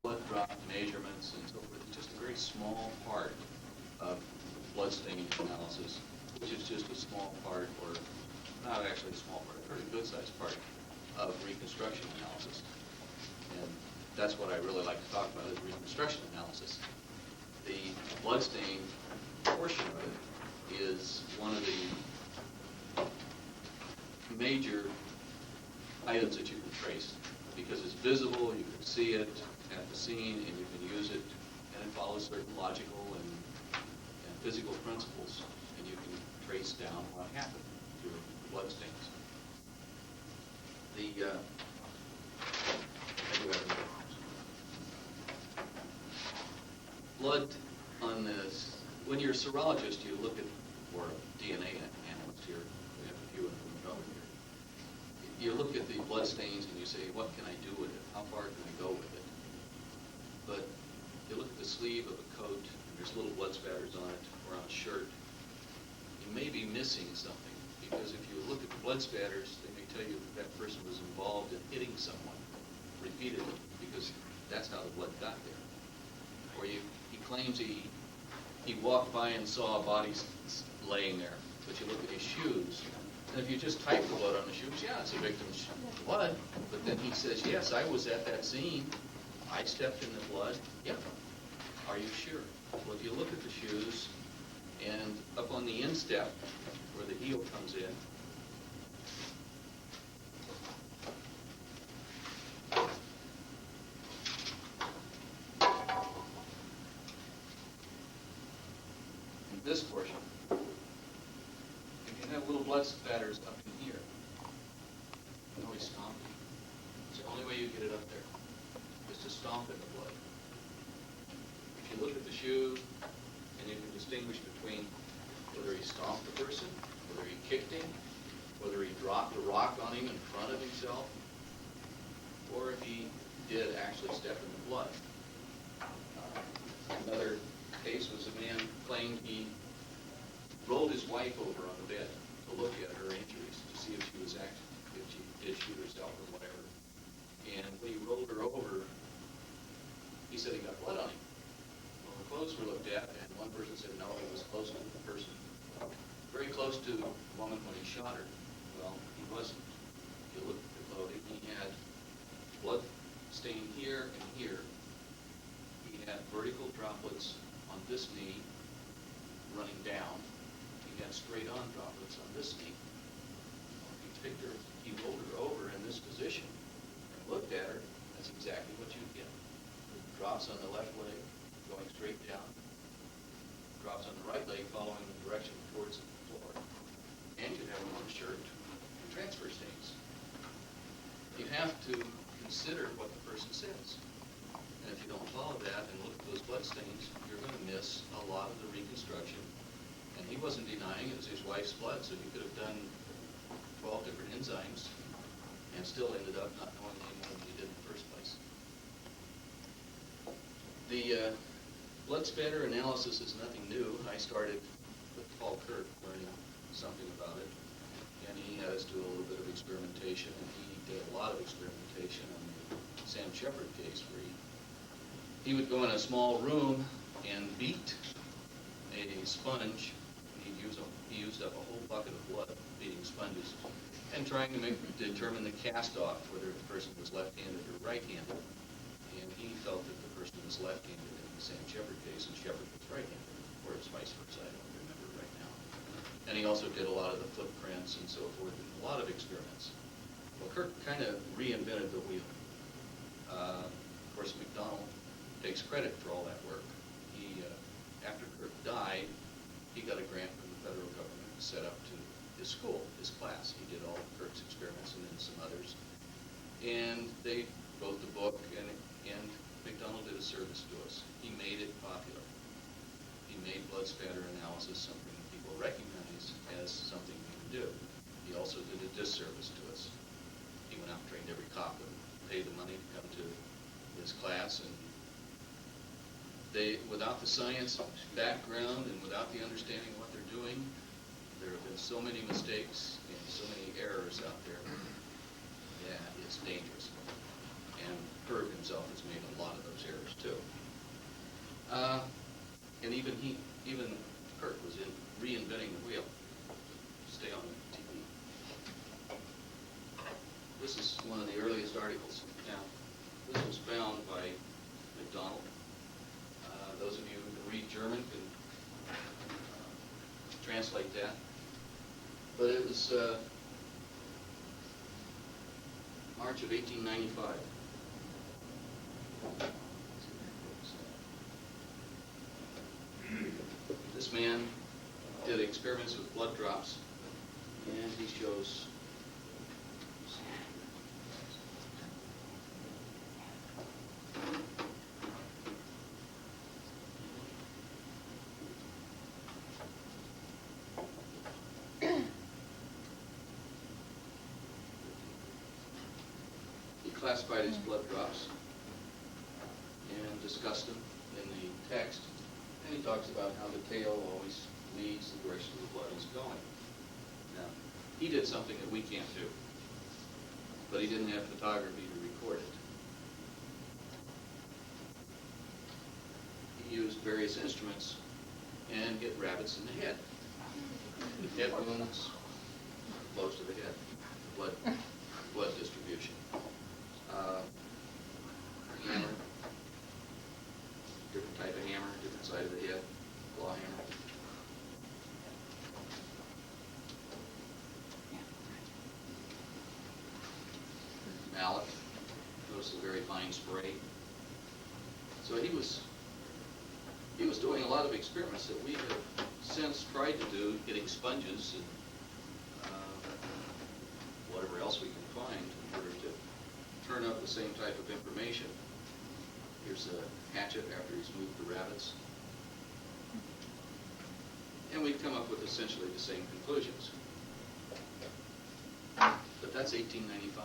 blood drop measurements and so forth. It's just a very small part of blood staining analysis, which is just a small part, or not actually a small part, a pretty good-sized part of reconstruction analysis. And that's what I really like to talk about, is reconstruction analysis. The blood stain portion of it is one of the major items that you can trace, because it's visible, you can see it at the scene, and you can use it, and it follows certain logical and physical principles, and you can trace down what happened through blood stains. Blood on this, when you're a serologist, you look at, or a DNA analyst here, we have a few of them over here. You look at the blood stains and you say, what can I do with it? How far can I go with it? But you look at the sleeve of a coat, and there's little blood spatters on it, or on a shirt. You may be missing something, because if you look at the blood spatters, they may tell you that that person was involved in hitting someone repeatedly, because that's how the blood got there. Or he claims he walked by and saw a body laying there, but you look at his shoes, and if you just type the blood on the shoes, yeah, it's a victim's blood, but then he says, yes, I was at that scene, I stepped in the blood. Yeah. Are you sure? Well, if you look at the shoes, and up on the instep, where the heel comes in, in this portion, you can have little blood spatters up in here. You can always stomp it. It's the only way you get it up there, is to stomp in the blood. If you look at the shoe, and you can distinguish between whether he stomped the person, whether he kicked him, whether he dropped a rock on him in front of himself, or if he did actually step in the blood. Another case was a man claimed he rolled his wife over on the bed to look at her injuries, to see if she was if she did shoot herself or whatever. And when he rolled her over, he said he got blood on him. Well, the clothes were looked at, and one person said no, he was close to the person, very close to the woman when he shot her. Well, he wasn't. If you look at the clothing, he had blood stain here and here. He had vertical droplets on this knee running down. He had straight-on droplets on this knee. He rolled her over in this position and looked at her. That's exactly what you get. Drops on the left leg going straight down. Drops on the right leg following the direction towards the floor. And you have on the shirt transfer stains. You have to consider what the person says. And if you don't follow that and look at those blood stains, you're going to miss a lot of the reconstruction. And he wasn't denying it was his wife's blood, so you could have done 12 different enzymes and still ended up not knowing any more than you did in the first place. The blood spatter analysis is nothing new. I started with Paul Kirk learning something about it, and he had us do a little bit of experimentation, and he did a lot of experimentation on the Sam Shepard case, where he would go in a small room and beat a sponge. He used up a whole bucket of blood beating sponges and trying to determine the cast-off, whether the person was left-handed or right-handed. And he felt that the person was left-handed in the Sam Shepard case, and Shepard was right-handed, or it's vice versa, I don't remember right now. And he also did a lot of the footprints and so forth, and a lot of experiments. Well, Kirk kind of reinvented the wheel. Of course, McDonald takes credit for all that work. He, after Kirk died, he got a grant from the federal government to set up to his school, his class. He did all of Kirk's experiments and then some others. And they wrote the book, and McDonald did a service to us. He made it popular. He made blood spatter analysis something that people recognize as something you can do. He also did a disservice to us. He went out and trained every cop and paid the money to come to his class, and without the science background and without the understanding of what they're doing, there have been so many mistakes and so many errors out there. Yeah, it's dangerous. And Kirk himself has made a lot of those errors. And even Kirk was reinventing the wheel. Stay on TV. This is one of the earliest articles. Now, this was found by McDonald. Those of you who can read German can translate that. But it was March of 1895. This man did experiments with blood drops, and he shows classified his blood drops and discussed them in the text. And he talks about how the tail always leads the direction the blood is going. Now, he did something that we can't do, but he didn't have photography to record it. He used various instruments and hit rabbits in the head. The head wounds close to the head, blood distribution. Hammer, different type of hammer, different side of the head, claw hammer. Mallet, notice the very fine spray. So he was doing a lot of experiments that we have since tried to do, getting sponges and whatever else we can find in order to turn up the same type of information. Here's a hatchet after he's moved the rabbits. And we've come up with essentially the same conclusions. But that's 1895.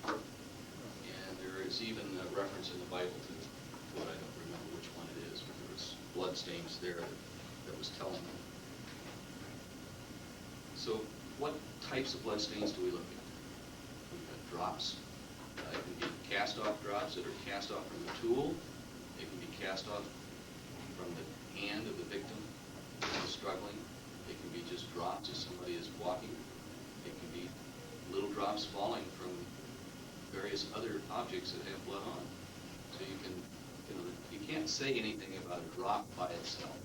And there is even a reference in the Bible to what I don't remember which one it is, but there was blood stains there that was telling them. So what types of blood stains do we look at? We've got drops. It can be cast-off drops that are cast off from the tool. It can be cast off from the hand of the victim who's struggling. It can be just drops as somebody is walking. It can be little drops falling from various other objects that have blood on. So you can't say anything about a drop by itself.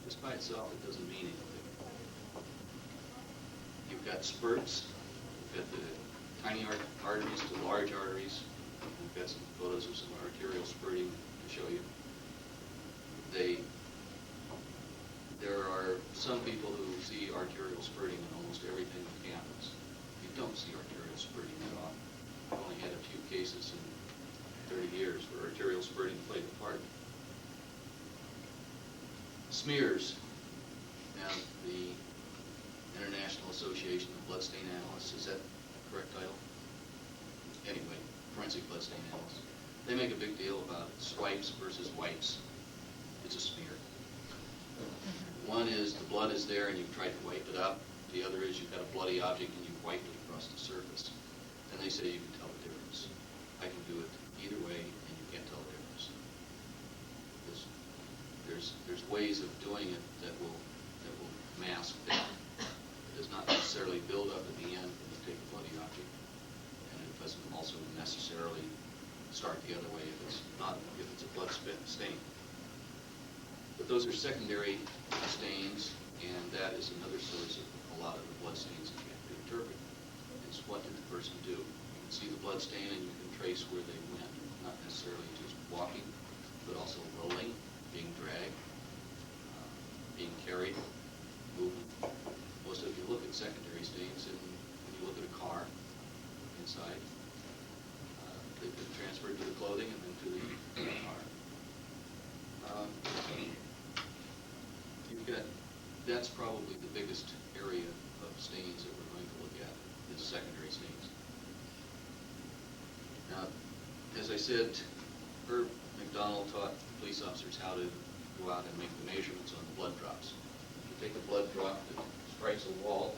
Just by itself, it doesn't mean anything. You've got spurts. You've got the tiny arteries to large arteries. We've got some photos of some arterial spurting to show you. There are some people who see arterial spurting in almost everything that happens. You don't see arterial spurting at all. I've only had a few cases in 30 years where arterial spurting played a part. Smears. Now, the International Association of Bloodstain Analysts, is that the correct title? Anyway, forensic bloodstain analysts. They make a big deal about swipes versus wipes. It's a smear. One is the blood is there and you've tried to wipe it up. The other is you've got a bloody object and you've wiped it across the surface. And they say you can tell the difference. I can do it either way and you can't tell the difference. There's ways of doing it that will mask that. It does not necessarily build up at the end when you take a bloody object. And it doesn't also necessarily start the other way if it's a blood stain. But those are secondary stains, and that is another source of a lot of the blood stains that you have to interpret. It's what did the person do? You can see the blood stain and you can trace where they went, not necessarily just walking, but also rolling, being dragged, being carried, moving. Most of you look at secondary stains, and when you look at a car inside, they've been transferred to the clothing and then to the car. That's probably the biggest area of stains that we're going to look at, is secondary stains. Now, as I said, Herb McDonald taught police officers how to go out and make the measurements on the blood drops. You take a blood drop that strikes a wall,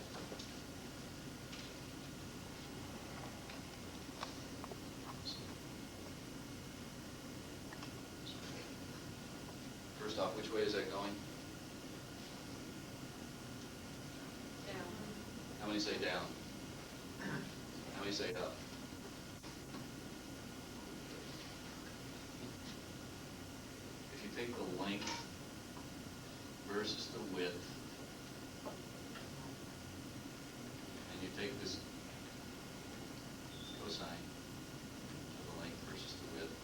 First off, which way is that going? Down. How many say down? How many say up? If you take the length versus the width, and you take this cosine of the length versus the width,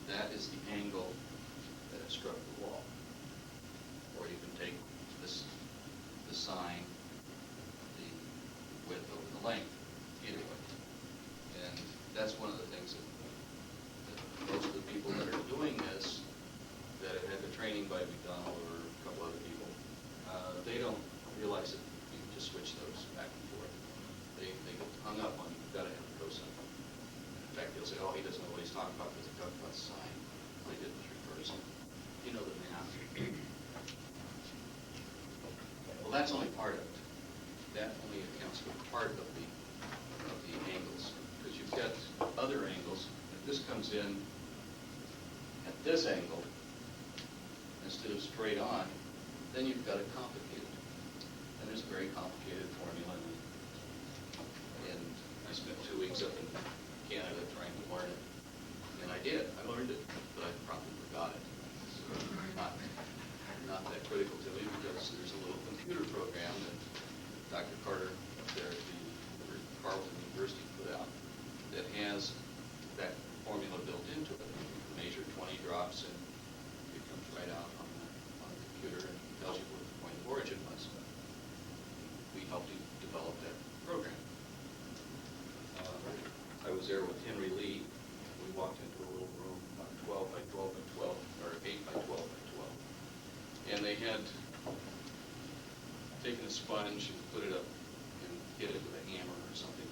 that is the angle that it struck the wall. Or you can take this, the sine, the width over the length, either way. And that's one of the things that most of the people that are doing this, that have had the training by McDonald or a couple other people, they don't realize that you can just switch those back and forth. They get hung up on, you've got to have the cosine. In fact, they'll say, oh, he doesn't know what he's talking about because he talked about sine. All he did was reverse it. You know the math. Well, that's only part of it. That only accounts for part of the angles. Because you've got other angles. If this comes in at this angle, instead of straight on, then you've got it complicated. And there's a very complicated formula. And I spent 2 weeks up in Canada trying to learn it. And I did. I learned it, but I probably forgot it. So not that critical to me because there's a little computer program that Dr. Carter up there at the Carleton University put out that has that formula built into it. You measure 20 drops and it comes right out on the computer and tells you what the point of origin was. We helped you develop that program. I was there with Henry Lee. We walked into a little room, about 12 by 12 by 12, or 8 by 12 by 12. And they had taken a sponge and put it up and hit it with a hammer or something.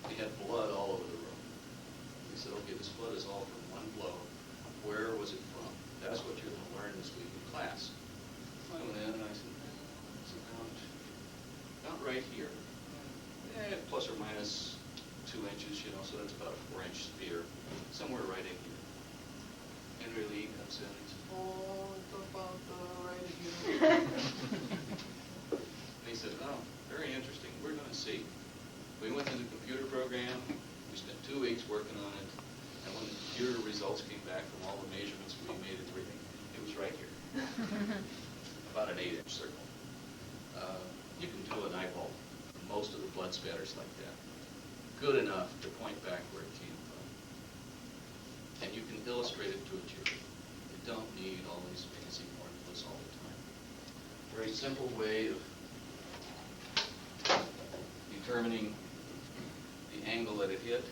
They had blood all over the room. They said, okay, this blood is all from one blow. Where was it from? That's what you're going to learn this week in class. I went in and I said, it's about right here. Plus or minus 2 inches, you know, so that's about a 4-inch spear, somewhere right in here. Henry Lee comes in and he says, oh, it's about right here. And he said, oh, very interesting. We're going to see. We went to the computer program. We spent 2 weeks working on it. And when the computer results came back from all the measurements we made and everything, it was right here. About an 8-inch circle. You can do an eyeball. Most of the blood spatters like that. Good enough to point back where it came from. And you can illustrate it to a jury. You don't need all these fancy formulas all the time. Very simple way of determining the angle that it hit.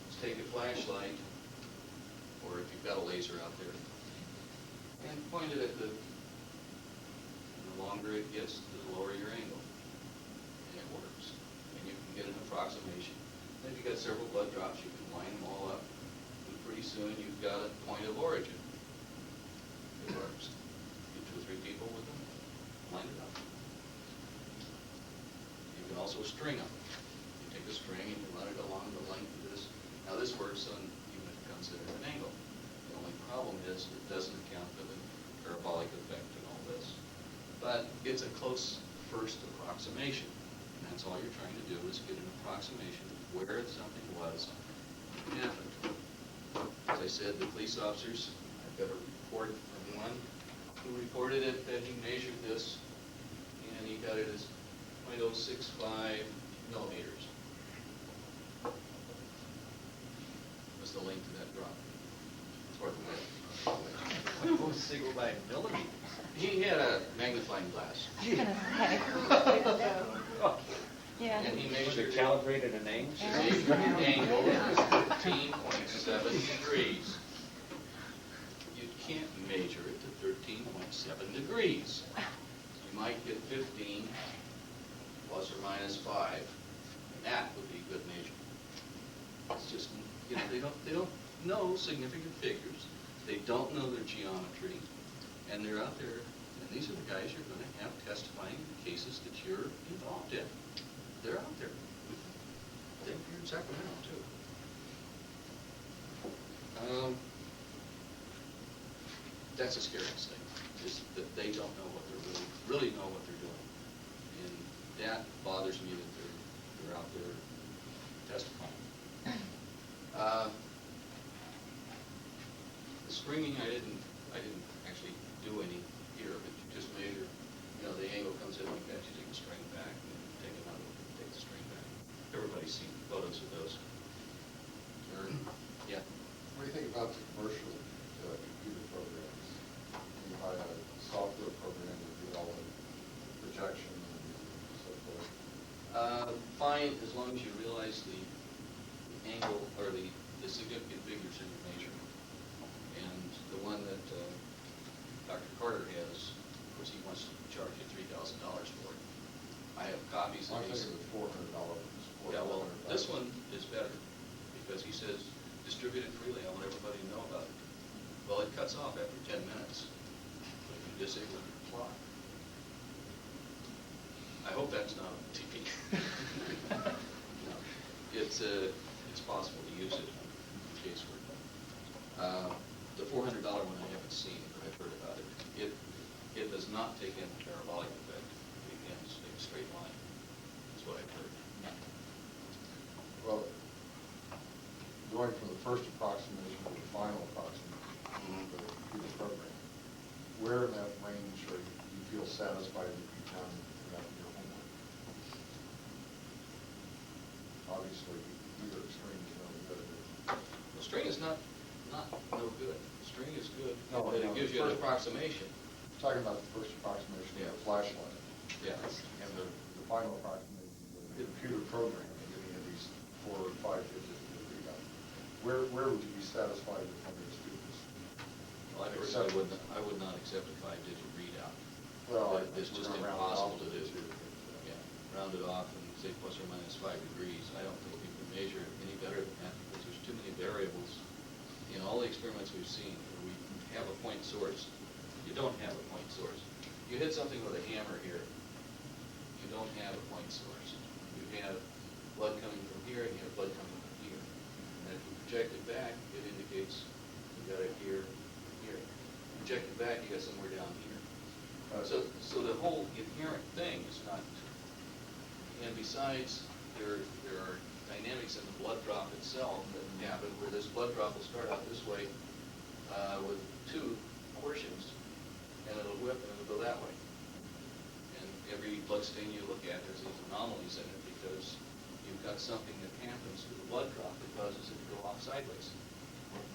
Let's take a flashlight, or if you've got a laser out there, and point it at the longer it gets, the lower your angle. And it works. And you can get an approximation. Then if you've got several blood drops, you can line them all up. And pretty soon you've got a point of origin. It works. Get 2 or 3 people with them, line it up. You can also string them. You take a string and you run it along the length of this. Now this works on even if it comes in at an angle. The only problem is it doesn't account for the parabolic effect and all this. But it's a close first approximation. And that's all you're trying to do is get an approximation of where something was when it happened. As I said, the police officers, I've got a report from one who reported it that he measured this and he got it as 0.065 millimeters. What's the length of that drop? Or the width. What was single by millimeters? He had a magnifying glass. I was gonna say. Yeah. And he Was measured it calibrated an inch? the measured angle is 13.7 degrees. You can't measure it to 13.7 degrees. You might get 15 plus or minus 5, and that would be good measurement. It's just, you know, they don't know significant figures. They don't know their geometry, and they're out there, and these are the guys you're going to have testifying in the cases that you're involved in. They're out there. They're here in Sacramento, too. That's the scariest thing, is that they don't know what they're really know what they're doing. And that bothers me that they're out there testifying. The stringing, I didn't actually do any here, but you just measure, the angle comes in like that, you take the string back, and take another one, take the string back. Everybody's seen photos of those. Yeah. What do you think about the commercial computer programs? You buy a software program to do all the projection and so forth. Fine, as long as you realize the angle or the significant figures in your measurement. And the one that Dr. Carter has, of course, he wants to charge you $3,000 for it. I have copies I of think these. it was $400. Yeah, well, this one is better because he says distribute it freely. I want everybody to know about it. Well, it cuts off after 10 minutes. If you disable your clock. I hope that's not on TV. No, it's possible to use it in casework. The $400 one I haven't seen, but I've heard about it. It does not take in the parabolic effect. It begins a straight line. That's what I've heard. Well, going from the first approximation to the final approximation for the computer program, where in that range are you feel satisfied that you've done your homework? Obviously, either extreme is no good. The string is not no good. The string is good, No, but no, it gives the you an first- approximation. I'm talking about the first approximation of the flashlight. Yeah. And the final approximation of the computer program, giving you these 4 or 5 digits to read out. Where would you be satisfied with how many students? Well, I would not accept a 5-digit readout. Well, It's just we're gonna round it impossible off to do. to Yeah, round it off and say plus or minus 5 degrees. I don't think you can measure it any better than that because there's too many variables. In all the experiments we've seen where we have a point source, you don't have a point source. You hit something with a hammer here, you don't have a point source. You have blood coming from here and you have blood coming from here. And if you project it back, it indicates you got it here, here. Project it back, you got somewhere down here. So the whole inherent thing is not, and besides, there are dynamics in the blood drop itself that happen where this blood drop will start out this way with 2 portions, and it'll whip and it'll go that way. And every blood stain you look at, there's these anomalies in it because you've got something that happens to the blood drop that causes it to go off sideways.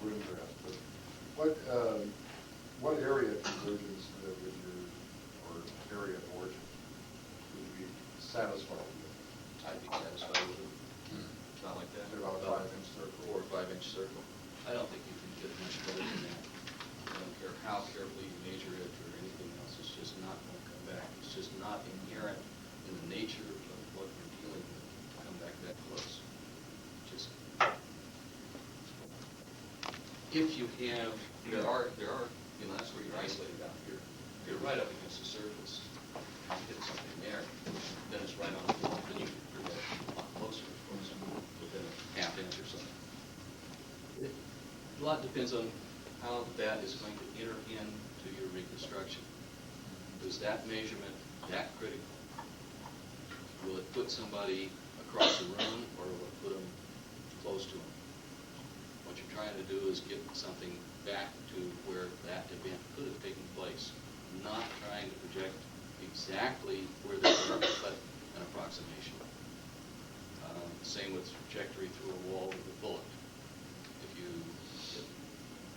We're interested. What area of convergence would your, or area of origin, would you be satisfied with? I'd be satisfied with it. Not like that. About a 5-inch circle. 4 or 5-inch circle. I don't think you can get much better than that. I don't care how carefully you measure it or anything else. It's just not going to come back. It's just not inherent in the nature of what you're dealing with to come back that close. Just if you have, there are, that's where you're isolated out here. If you're right up against the surface, and you hit something there, then it's right on the wall. Then you can project a lot closer, of course, within a half inch or something. A lot depends on how that is going to enter into your reconstruction. Is that measurement that critical? Will it put somebody across the room, or will it put them close to them? What you're trying to do is get something back to where that event could have taken place, not trying to project exactly where they were, but an approximation. Same with trajectory through a wall with a bullet. If you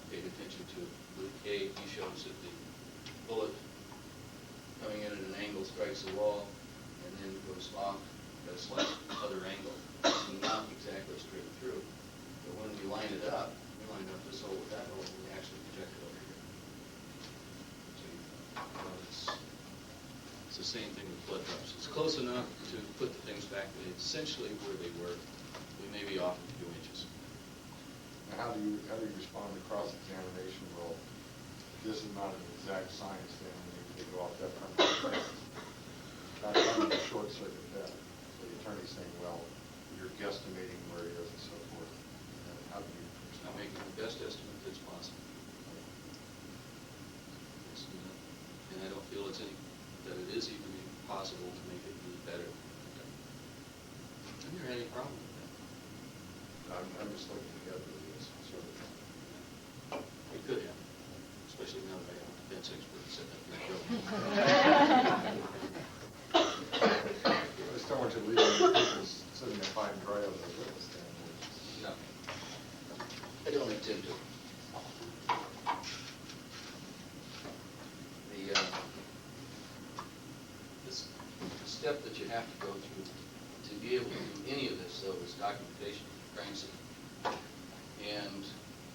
paid attention to Luke A, he shows that the bullet coming in at an angle strikes the wall and then goes off at a slight other angle. It's not exactly straight through. But when we line it up, we line up this hole with that hole, and we actually project it over here. So it's the same thing with blood drops. It's close enough to put the things back essentially where they were. We may be off a few inches. Now, how do you respond to cross-examination? Well, this is not an exact science, then they go off that front. Not having a short circuit that. So the attorney's saying, well, you're guesstimating where he is and so forth. And how do you I'm making the best estimate that's possible. just looking to get rid of this sort of thing. It could happen, especially now that I have a defense expert sitting up here. I just don't want you leaving people sitting there high and dry on their witness stand. No, I don't intend to. The step that you have to go through to be able to do any of this, though, is documentation of crime scene. And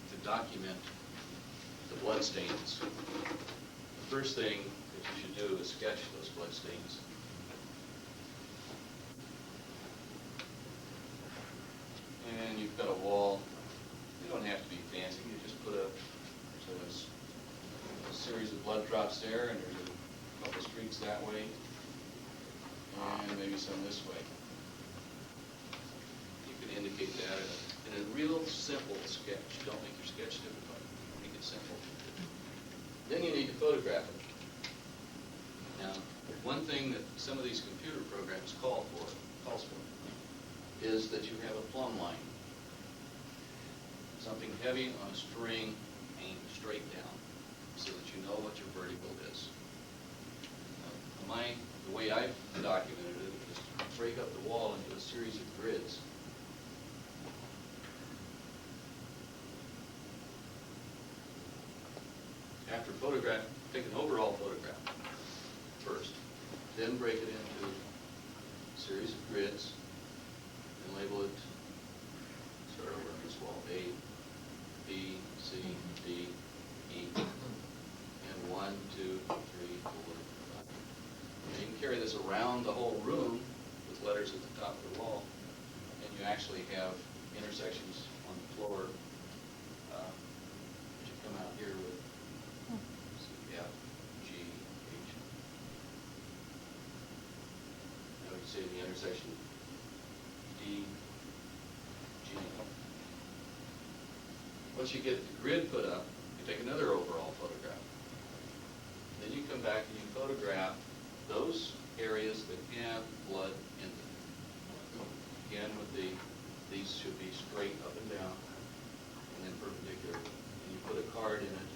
to document the blood stains. The first thing that you should do is sketch those blood stains. And you've got a wall. You don't have to be fancy. You just put so there's a series of blood drops there, and there's a couple streaks that way, and maybe some this way. You can indicate that in a real simple sketch. Don't make your sketch difficult. Make it simple. Then you need to photograph it. Now, one thing that some of these computer programs calls for, is that you have a plumb line. Something heavy on a string aimed straight down, so that you know what your vertical is. The way I've documented it is to break up the wall into a series of grids. After photograph, take an overall photograph first, then break it into a series of grids and label it, start over on this wall, A, B, C, D, E, and 1, 2, 3, 4, 5. And you can carry this around the whole room with letters at the top of the wall, and you actually have intersections on the floor that you come out here with C, F, G, H. Now we say the intersection D, G. Once you get the grid put up, you take another overall photograph. Then you come back and you photograph those areas that have blood in them. Again, these should be straight up and down, and then perpendicular. And you put a card in it,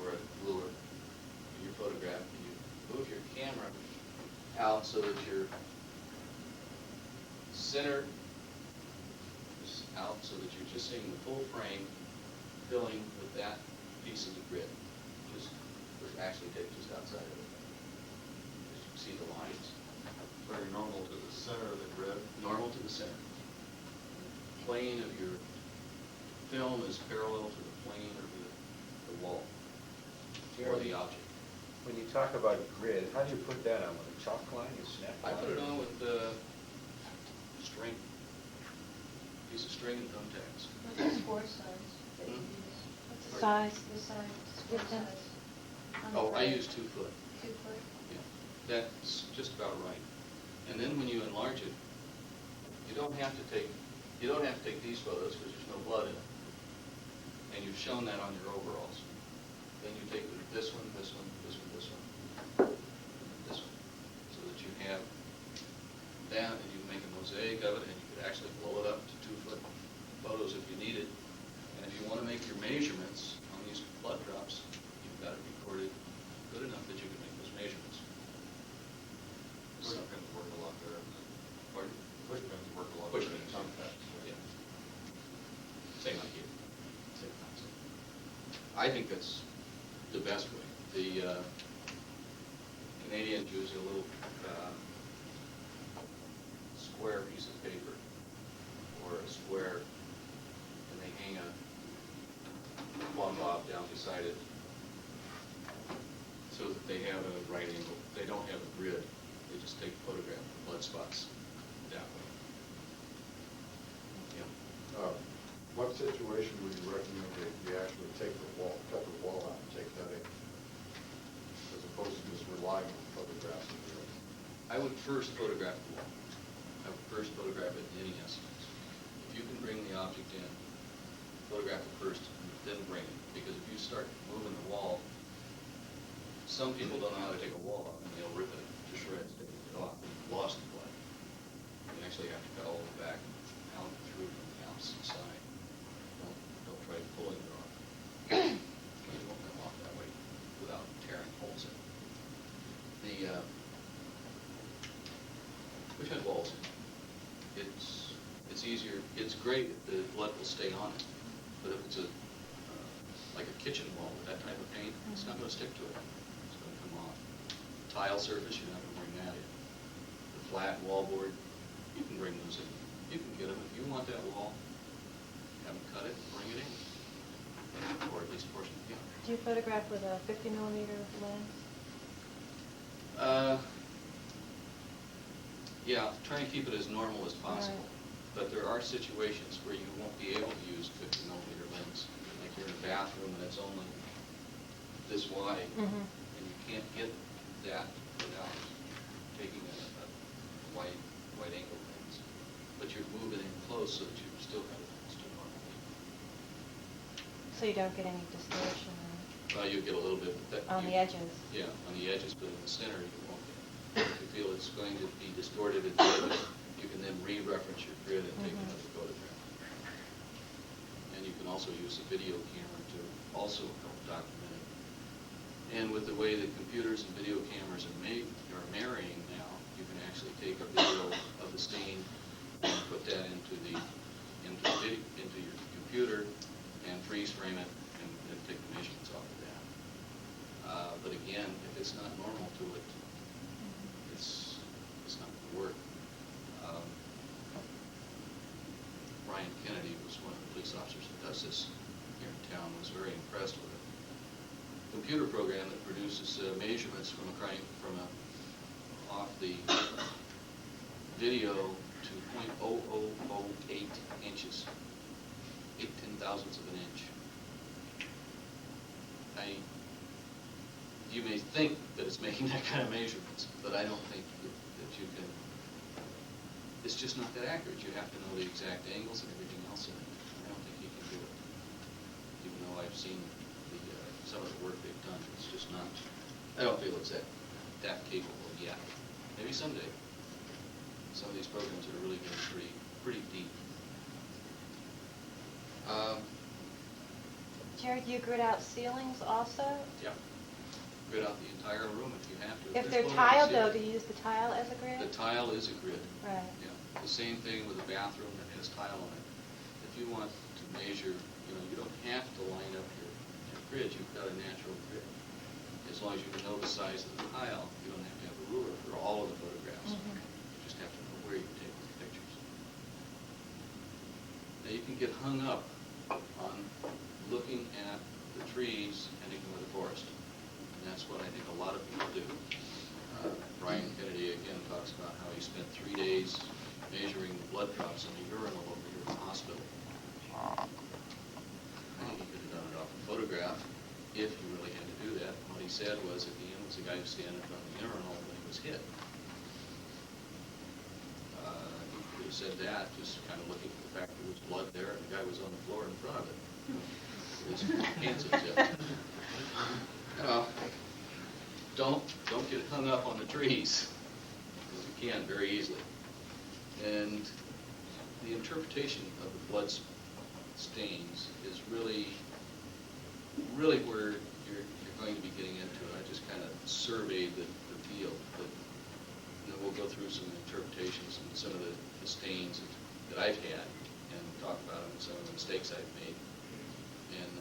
or a ruler, in your photograph, and you move your camera out so that your center is out, so that you're just seeing the full frame filling with that piece of the grid. Which actually take just outside of it. As you can see the lines. Very normal to the center of the grid. Normal to the center. Plane of your film is parallel to the plane of the wall, or the object. When you talk about grid, how do you put that on? With a chalk line, you snap I line? put it on with string. Piece of string and thumbtacks. What's the score size that you Hmm? use? What's the Size. The size, score Width. size? On the Oh, I grid? use 2 foot. 2 foot? Yeah, that's just about right. And then when you enlarge it, you don't have to take these photos because there's no blood in it. And you've shown that on your overalls. Then you take this one, this one, this one, this one, this one, so that you have that, and you can make a mosaic of it, and you could actually blow it up to 2 foot photos if you need it. And if you want to make your measurements on these blood drops, you've got it recorded good enough that you can make those measurements. Push pins work a lot better. Pardon? Push pins work a lot Push better than pins. thumbtacks. Yeah. Same idea. Same concept. I think that's the best way. The Canadians use a little square piece of paper or a square, and they hang a plumb bob down beside it so that they have a right angle. They don't have a grid. They just take a photograph of the blood spots that way. Yeah. What situation would you recommend that you actually take cut the wall out and take that in? As opposed to just relying on photographs of the earth? I would first photograph the wall. I would first photograph it in any instance. If you can bring the object in, photograph it first, then bring it. Because if you start moving the wall, some people don't know how to take a wall off, and they'll rip it to shreds, take it off, and you've lost the blood. You actually have to cut all the way back, out through, opposite side. Don't try pulling it off. It won't come off that way without tearing holes in it. Which has walls in it. It's easier, it's great if the blood will stay on it, but if it's like a kitchen wall with that type of paint, it's not gonna stick to it. It's gonna come off. Tile surface, you're not gonna bring that in. The flat wallboard, you can bring those in. You can get them, if you want that wall, have them cut it, bring it in. Or at least a portion of it. Do you photograph with a 50mm lens? Yeah, try and keep it as normal as possible. Right. But there are situations where you won't be able to use 50mm lens. Like you're in a bathroom and it's only this wide, Mm-hmm. and you can't get that without taking a wide angle lens. But you're moving in close so that you still have it to normal. So you don't get any distortion You get a little bit. on the edges? Yeah, on the edges, but in the center you won't get. If you feel it's going to be distorted at the edges, you can then re-reference your grid and take Mhm. another photograph. And you can also use a video camera to also help document it. And with the way that computers and video cameras are marrying now, you can actually take a video of the stain and put that into your computer and freeze frame it and take the measurements off of that. But again, if it's not normal to it, it's not going to work. Brian Kennedy was one of the police officers that does this here in town, was very impressed with a computer program that produces measurements off the video to 0.0008 inches, 0.8 of an inch. You may think that it's making that kind of measurements, but I don't think that you can. It's just not that accurate. You have to know the exact angles and everything else in it. I don't think you can do it. Even though I've seen some of the work they've done, it's just not. I don't feel it's that capable yet. Maybe someday. Some of these programs are really getting pretty deep. Jerry, do you grid out ceilings also? Yeah. Grid out the entire room if you have to. If there's they're one tiled ceiling. though, do you use the tile as a grid? The tile is a grid. Right. Yeah. The same thing with a bathroom that has tile on it. If you want to measure, you don't have to line up your grid. You've got a natural grid. As long as you know the size of the tile, you don't have to have a ruler for all of the photographs. Mhm. You just have to know where you're taking the pictures. Now you can get hung up on looking at the trees and ignoring the forest. And that's what I think a lot of people do. Brian Kennedy again talks about how he spent 3 days measuring the blood drops in the urinal over here in the hospital. I think he could have done it off a photograph if he really had to do that. What he said was at the end was the guy who was standing in front of the urinal when he was hit. He could have said that, just kind of looking at the fact there was blood there and the guy was on the floor in front of it. His hands had tipped. Don't get hung up on the trees, because you can very easily. And the interpretation of the blood stains is really where you're going to be getting into it. I just kind of surveyed the field, but we'll go through some interpretations and some of the stains that I've had and talk about them and some of the mistakes I've made. And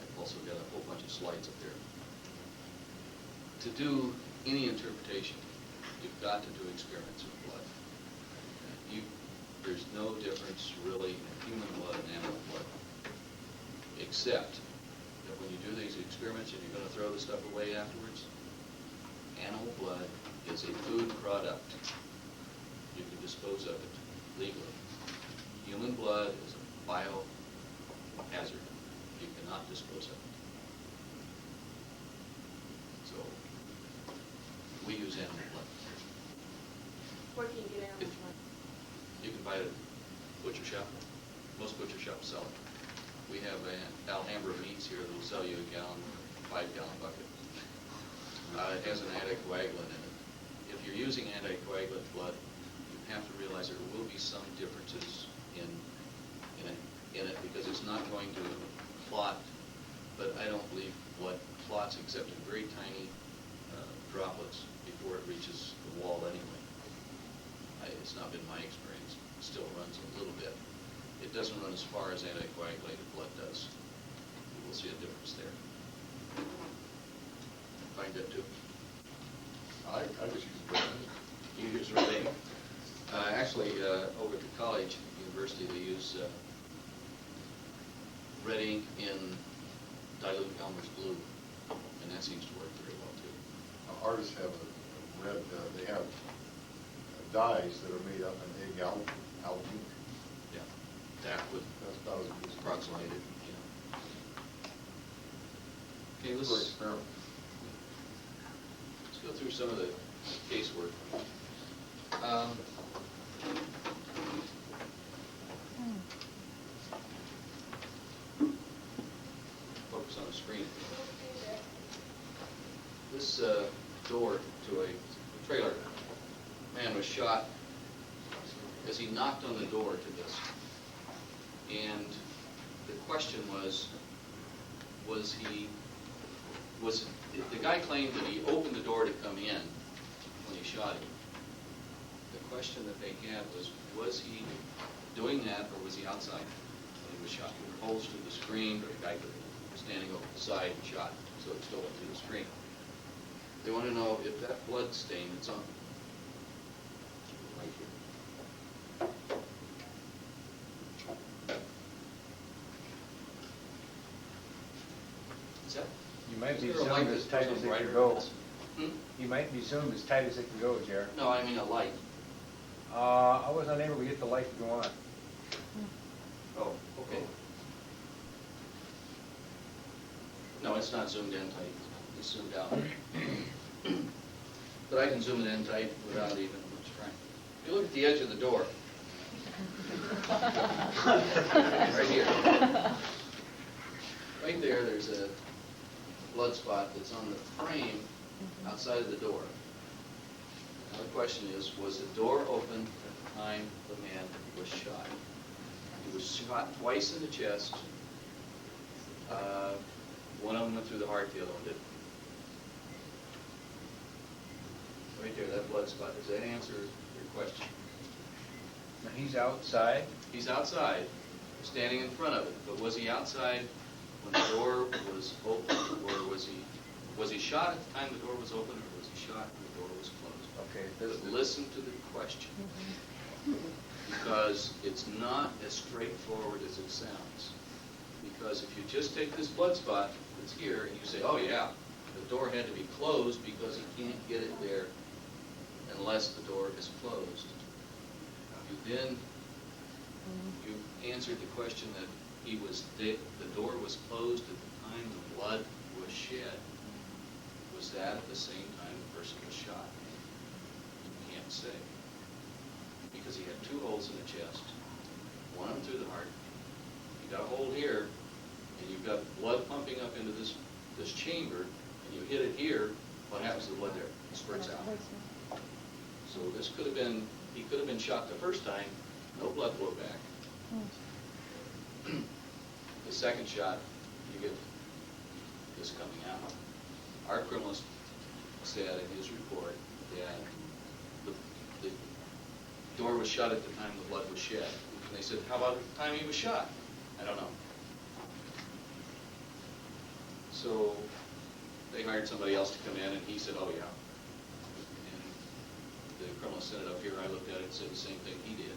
I've also got a whole bunch of slides up there. To do any interpretation, you've got to do experiments with blood. There's no difference really in human blood and animal blood, except that when you do these experiments and you're going to throw the stuff away afterwards, animal blood is a food product. You can dispose of it legally. Human blood is a biohazard. You cannot dispose of it. So we use animal blood. Where can you get animal blood? You can buy it at a butcher shop. Most butcher shops sell it. We have Alhambra Meats here that will sell you a 5-gallon bucket. It has an anticoagulant in it. If you're using anticoagulant blood, you have to realize there will be some differences in it because it's not going to clot, but I don't believe blood clots except in very tiny droplets before it reaches the wall anyway. It's not been my experience. It still runs a little bit. It doesn't run as far as anticoagulated blood does. You will see a difference there. Find that too. I just use it. You use Redding. Actually, over at the college, university, they use red ink in dilute Elmer's glue, and that seems to work very well too. Artists have a red, they have dyes that are made up in egg albumin. Yeah, that would That's about as good as approximate it. Yeah. Okay, For let's experiment. go through some of the casework. Focus on the screen. This door to a trailer man was shot as he knocked on the door to this. And the question was the guy claimed that he opened the door to come in when he shot him. The question that they had was he doing that or was he outside when he was shot? There were holes through the screen, but the guy could be standing over the side and shot, so it still went through the screen. They want to know if that blood stain that's on right here. Is that? You might be Is there a light zoomed as that tight goes as on it brighter can go. than this? Hmm? You might be zoomed as tight as it can go, Jared. No, I mean a light. I was unable to get the light to go on. Oh, okay. No, it's not zoomed in tight. It's zoomed out. But I can zoom it in tight without even much trying. If you look at the edge of the door, right here, right there's a blood spot that's on the frame outside of the door. Now the question is, was the door open at the time the man was shot? He was shot twice in the chest. One of them went through the heart, the other one didn't. Right there, that blood spot. Does that answer your question? Now, he's outside. He's outside, standing in front of it. But was he outside when the door was open, or was he shot at the time the door was open, or was he shot when the door was closed? Okay. But listen to the question, because it's not as straightforward as it sounds. Because if you just take this blood spot that's here and you say, oh yeah, the door had to be closed because he can't get it there unless the door is closed. You then, you answered the question that the door was closed at the time the blood was shed. Was that at the same time the person was shot? You can't say. Because he had two holes in the chest, one of them through the heart. You got a hole here, and you've got blood pumping up into this chamber, and you hit it here, what happens to the blood there? It spurts out. So this could have been, he could have been shot the first time, no blood flow back. The second shot, you get this coming out. Our criminalist said in his report that the door was shut at the time the blood was shed. And they said, how about the time he was shot? I don't know. So they hired somebody else to come in, and he said, oh, yeah. And the criminal sent it up here. I looked at it and said the same thing he did.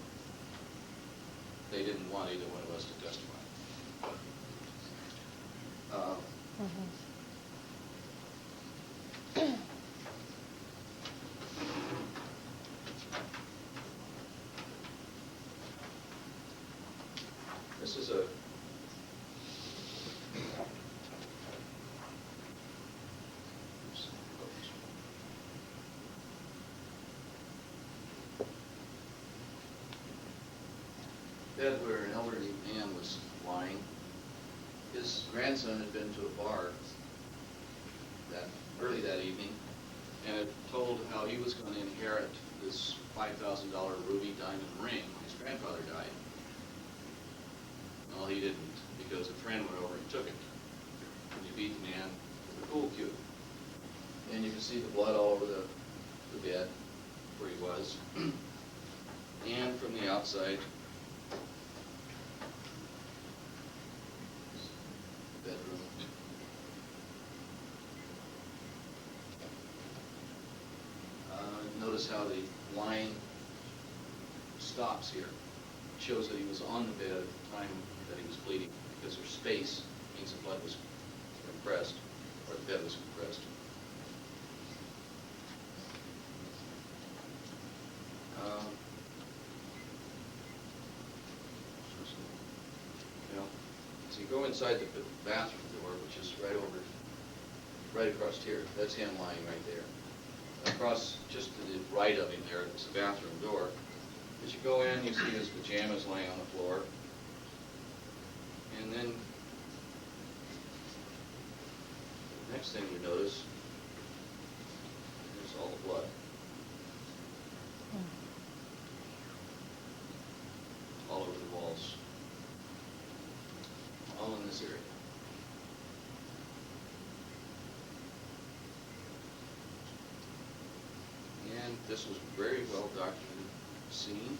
They didn't want either one of us to testify. This is a bed where an elderly man was lying. His grandson had been to a bar early that evening and had told how he was going to inherit this $5,000 ruby diamond ring when his grandfather died. Well, he didn't, because a friend went over and took it. And he beat the man with a pool cue. And you can see the blood all over the bed where he was. And from the outside, bedroom. Notice how the line stops here. It shows that he was on the bed at the time that he was bleeding, because there's space, means the blood was compressed, or the bed was compressed. So you go inside the bathroom door, which is right across here. That's him lying right there. Across, just to the right of him there, is the bathroom door. As you go in, you see his pajamas laying on the floor. And then, the next thing you notice is all the blood. All over the walls. All in this area. And this was very well documented scene.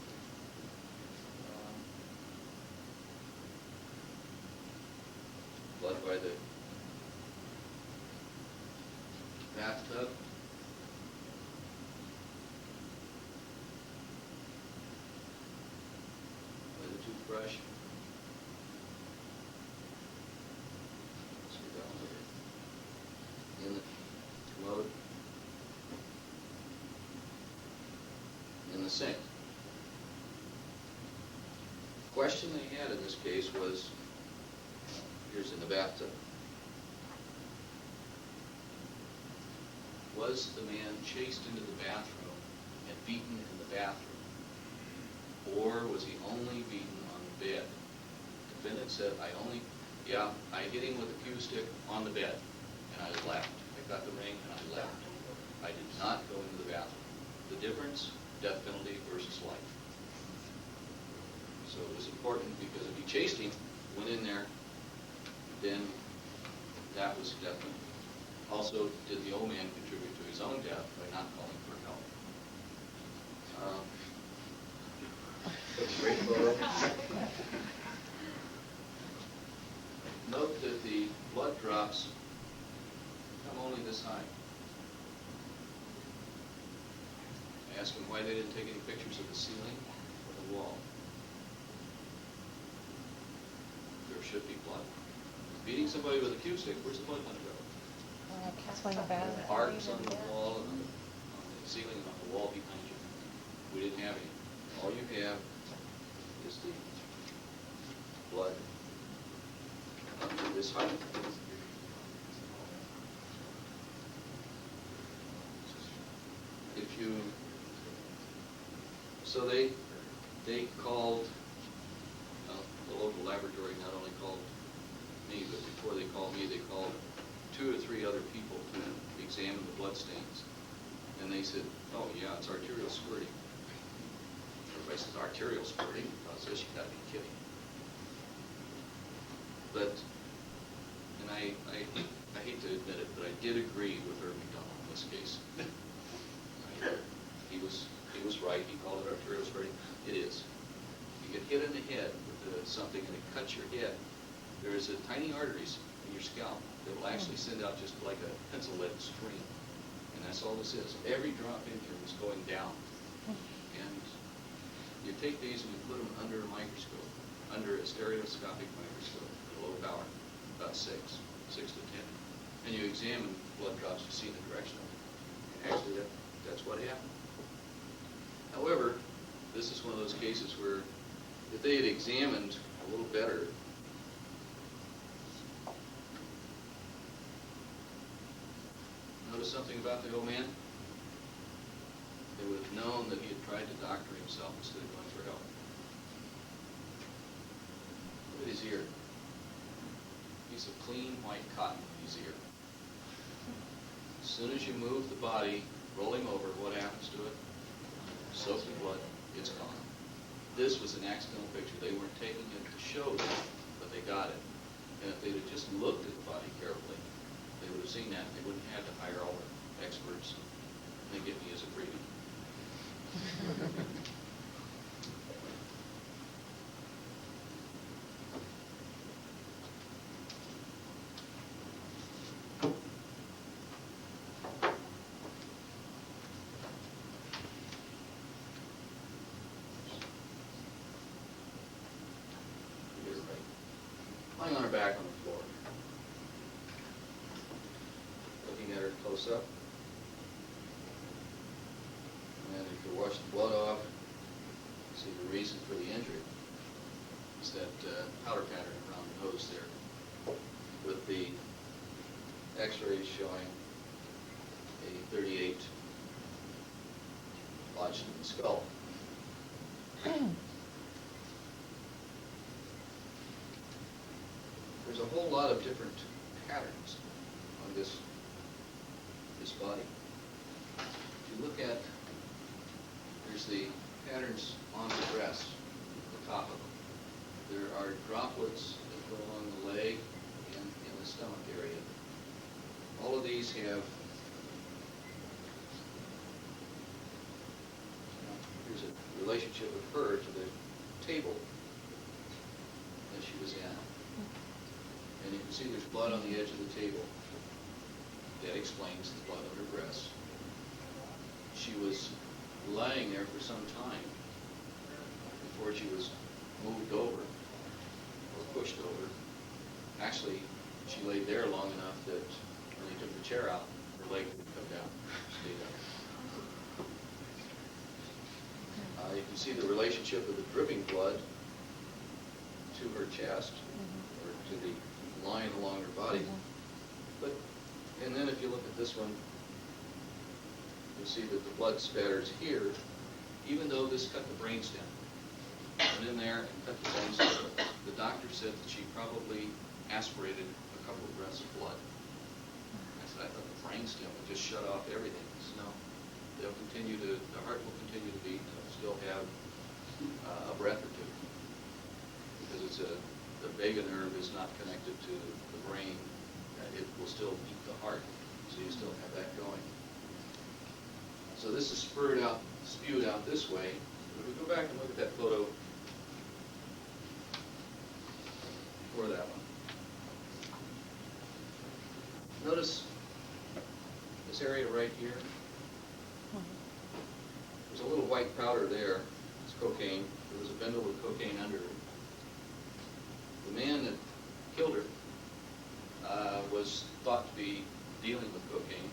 Blood by the bathtub. By the toothbrush. Let's get down there. In the commode. In the sink. The question they had in this case was, here's in the bathtub. Was the man chased into the bathroom and beaten in the bathroom? Or was he only beaten on the bed? The defendant said, I hit him with a cue stick on the bed, and I left. I got the ring and I left. I did not go into the bathroom. The difference? Death penalty versus life. So it was important, because if he chased him, went in there, then that was death penalty. Also, did the old man contribute to his own death by not calling for help? That's a great photo. Note that the blood drops come only this high. I asked them why they didn't take any pictures of the ceiling or the wall. There should be blood. Beating somebody with a cue stick, where's the blood going to go? Marks on the wall, and on the ceiling, and on the wall behind you. We didn't have any. All you have is the blood up to this height. So they called, the local laboratory not only called me, but before they called me, they called 2 or 3 other people to examine the blood stains. And they said, oh yeah, it's arterial squirting. Everybody says, arterial squirting? I says, you gotta be kidding. But, and I hate to admit it, but I did agree with Herb McDonald in this case. He was right. He called it arterial squirting. It is. You get hit in the head with something and it cuts your head. There's tiny arteries in your scalp that will actually send out just like a pencil lead stream. And that's all this is. Every drop in here is going down. And you take these and you put them under a microscope, under a stereoscopic microscope at a low power, about 6 to 10. And you examine blood drops to see the direction of it. And actually, that's what happened. However, this is one of those cases where if they had examined a little better, notice something about the old man? They would have known that he had tried to doctor himself instead of going for help. Look at his ear. Piece of clean white cotton in his ear. As soon as you move the body, roll him over, what happens to it? Soaked in blood, it's gone. This was an accidental picture. They weren't taking it to show that got it. And if they'd have just looked at the body carefully, they would have seen that, and they wouldn't have to hire all the experts. And they get me as a freebie. Get it right. Lying on her back on the floor. Looking at her close up. And if you wash the blood off, see the reason for the injury is that powder pattern around the nose there, with the x-rays showing a 38 lodged in the skull. There's a whole lot of different patterns on this body. If you look at, there's the patterns on the breast, the top of them. There are droplets that go along the leg and in the stomach area. All of these have, here's a relationship of her to the table that she was at. And you can see there's blood on the edge of the table. That explains the blood on her breast. She was lying there for some time before she was moved over or pushed over. Actually, she laid there long enough that when they took the chair out, her leg would come down, stayed up. You can see the relationship of the dripping blood to her chest, or to the line along her body. But, and then if you look at this one, you'll see that the blood spatters here, even though this cut the brainstem. Went in there and cut the brainstem. The doctor said that she probably aspirated a couple of breaths of blood. I said, I thought the brainstem would just shut off everything. He said, no, they'll continue to, the heart will continue to beat, and it'll still have a breath or two. Because it's the vagus nerve is not connected to the brain. It will still beat the heart, so you still have that going. So this is spewed out this way. If we go back and look at that photo for that one. Notice this area right here. There's a little white powder there. It's cocaine. There was a bundle of cocaine under it. The man that killed her was thought to be dealing with cocaine.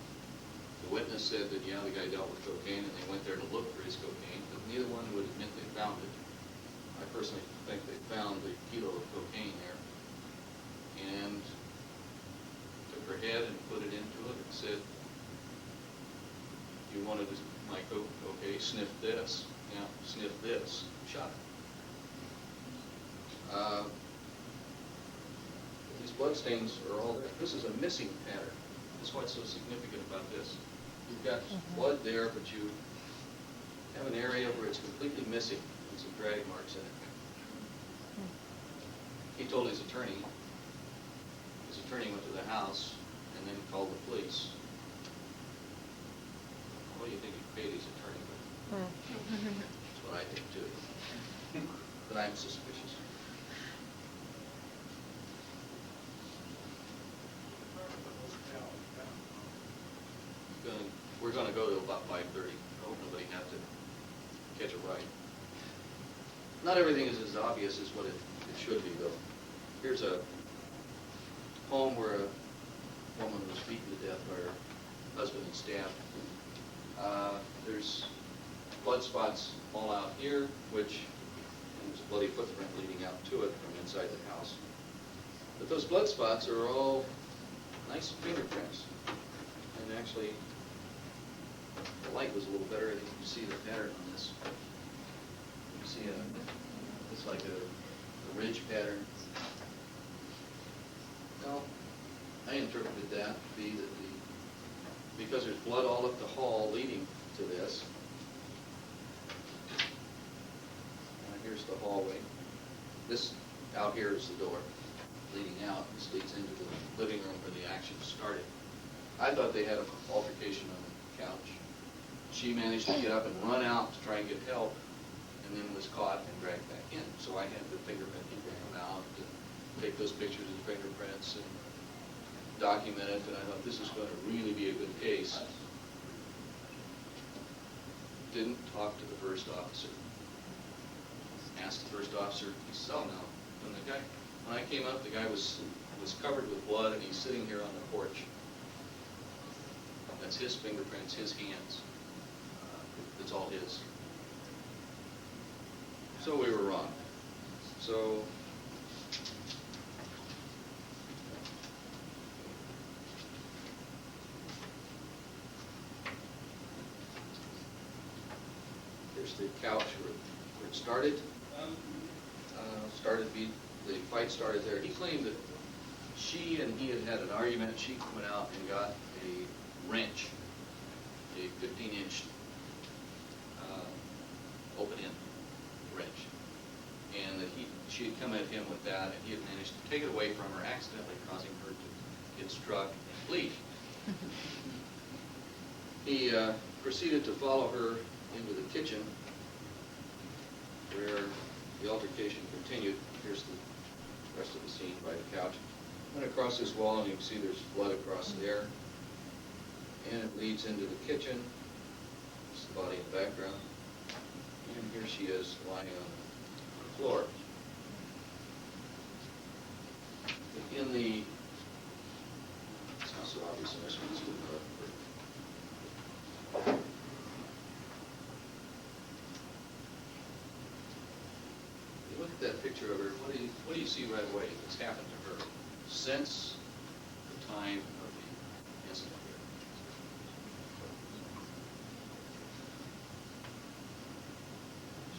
The witness said that, yeah, the guy dealt with cocaine, and they went there to look for his cocaine, but neither one would admit they found it. I personally think they found the kilo of cocaine there, and took her head and put it into it and said, you wanted my coke, okay, sniff this. Yeah, sniff this. Shot it. These blood stains are all there. This is a missing pattern. That's what's so significant about this. You've got blood there, but you have an area where it's completely missing and some drag marks in it. He told his attorney. His attorney went to the house and then called the police. What do you think he paid his attorney with? That's what I think too. But I'm suspicious. We're going to go to about 5:30. I hope nobody has to catch a ride. Not everything is as obvious as what it should be, though. Here's a home where a woman was beaten to death by her husband and stabbed. There's blood spots all out here, which and there's a bloody footprint leading out to it from inside the house. But those blood spots are all nice fingerprints. And actually, the light was a little better. I think you can see the pattern on this. You can see it's like a ridge pattern. Well, I interpreted that to be that because there's blood all up the hall leading to this. Here's the hallway. This out here is the door. leading out. This leads into the living room where the action started. I thought they had an altercation on the couch. She managed to get up and run out to try and get help, and then was caught and dragged back in. So I had the fingerprint program out to take those pictures of the fingerprints and document it, and I thought this is going to really be a good case. Didn't talk to the first officer. Asked the first officer, he said, oh no. When I came up, the guy was covered with blood, and he's sitting here on the porch. That's his fingerprints, his hands. It's all his. So we were wrong. So here's the couch where it started. The fight started there. He claimed that she and he had an argument. She went out and got a wrench, a 15-inch open-end wrench, and that she had come at him with that, and he had managed to take it away from her, accidentally causing her to get struck and bleed. He proceeded to follow her into the kitchen, where the altercation continued. Here's the rest of the scene by the couch. Went across this wall, and you can see there's blood across there. And it leads into the kitchen. This is the body in the background. And here she is lying on the floor. In the, it's not so obvious in this one, it's good enough. You look at that picture of her, what do you see right away that's happened to her since the time of the incident here?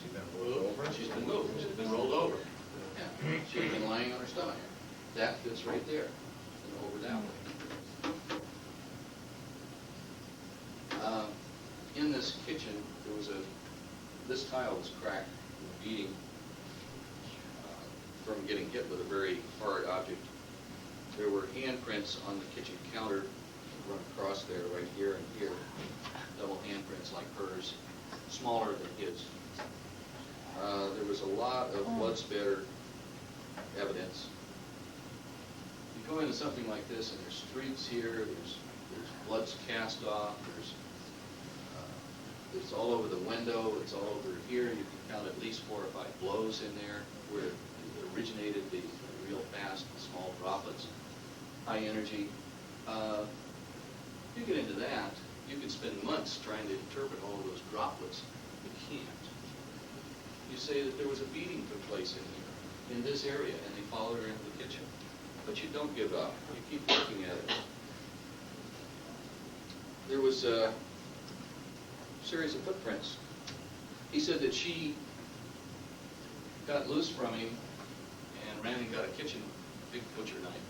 She's been rolled over? She's been moved. She's been rolled over. Yeah. She's been lying on her stomach. That fits right there. And over that way. In this kitchen, there was this tile was cracked from beating, from getting hit with a very hard object. There were handprints on the kitchen counter that run across there, right here and here. Double handprints like hers, smaller than his. There was a lot of blood spatter evidence. You go into something like this, and there's streaks here, there's blood's cast off, it's all over the window, it's all over here. You can count at least 4 or 5 blows in there where it originated, the real fast, small droplets, high energy. You get into that, you could spend months trying to interpret all of those droplets. You can't. You say that there was a beating took place in here, in this area, and they followed her into the kitchen. But you don't give up. You keep looking at it. There was a series of footprints. He said that she got loose from him and ran and got a big butcher knife,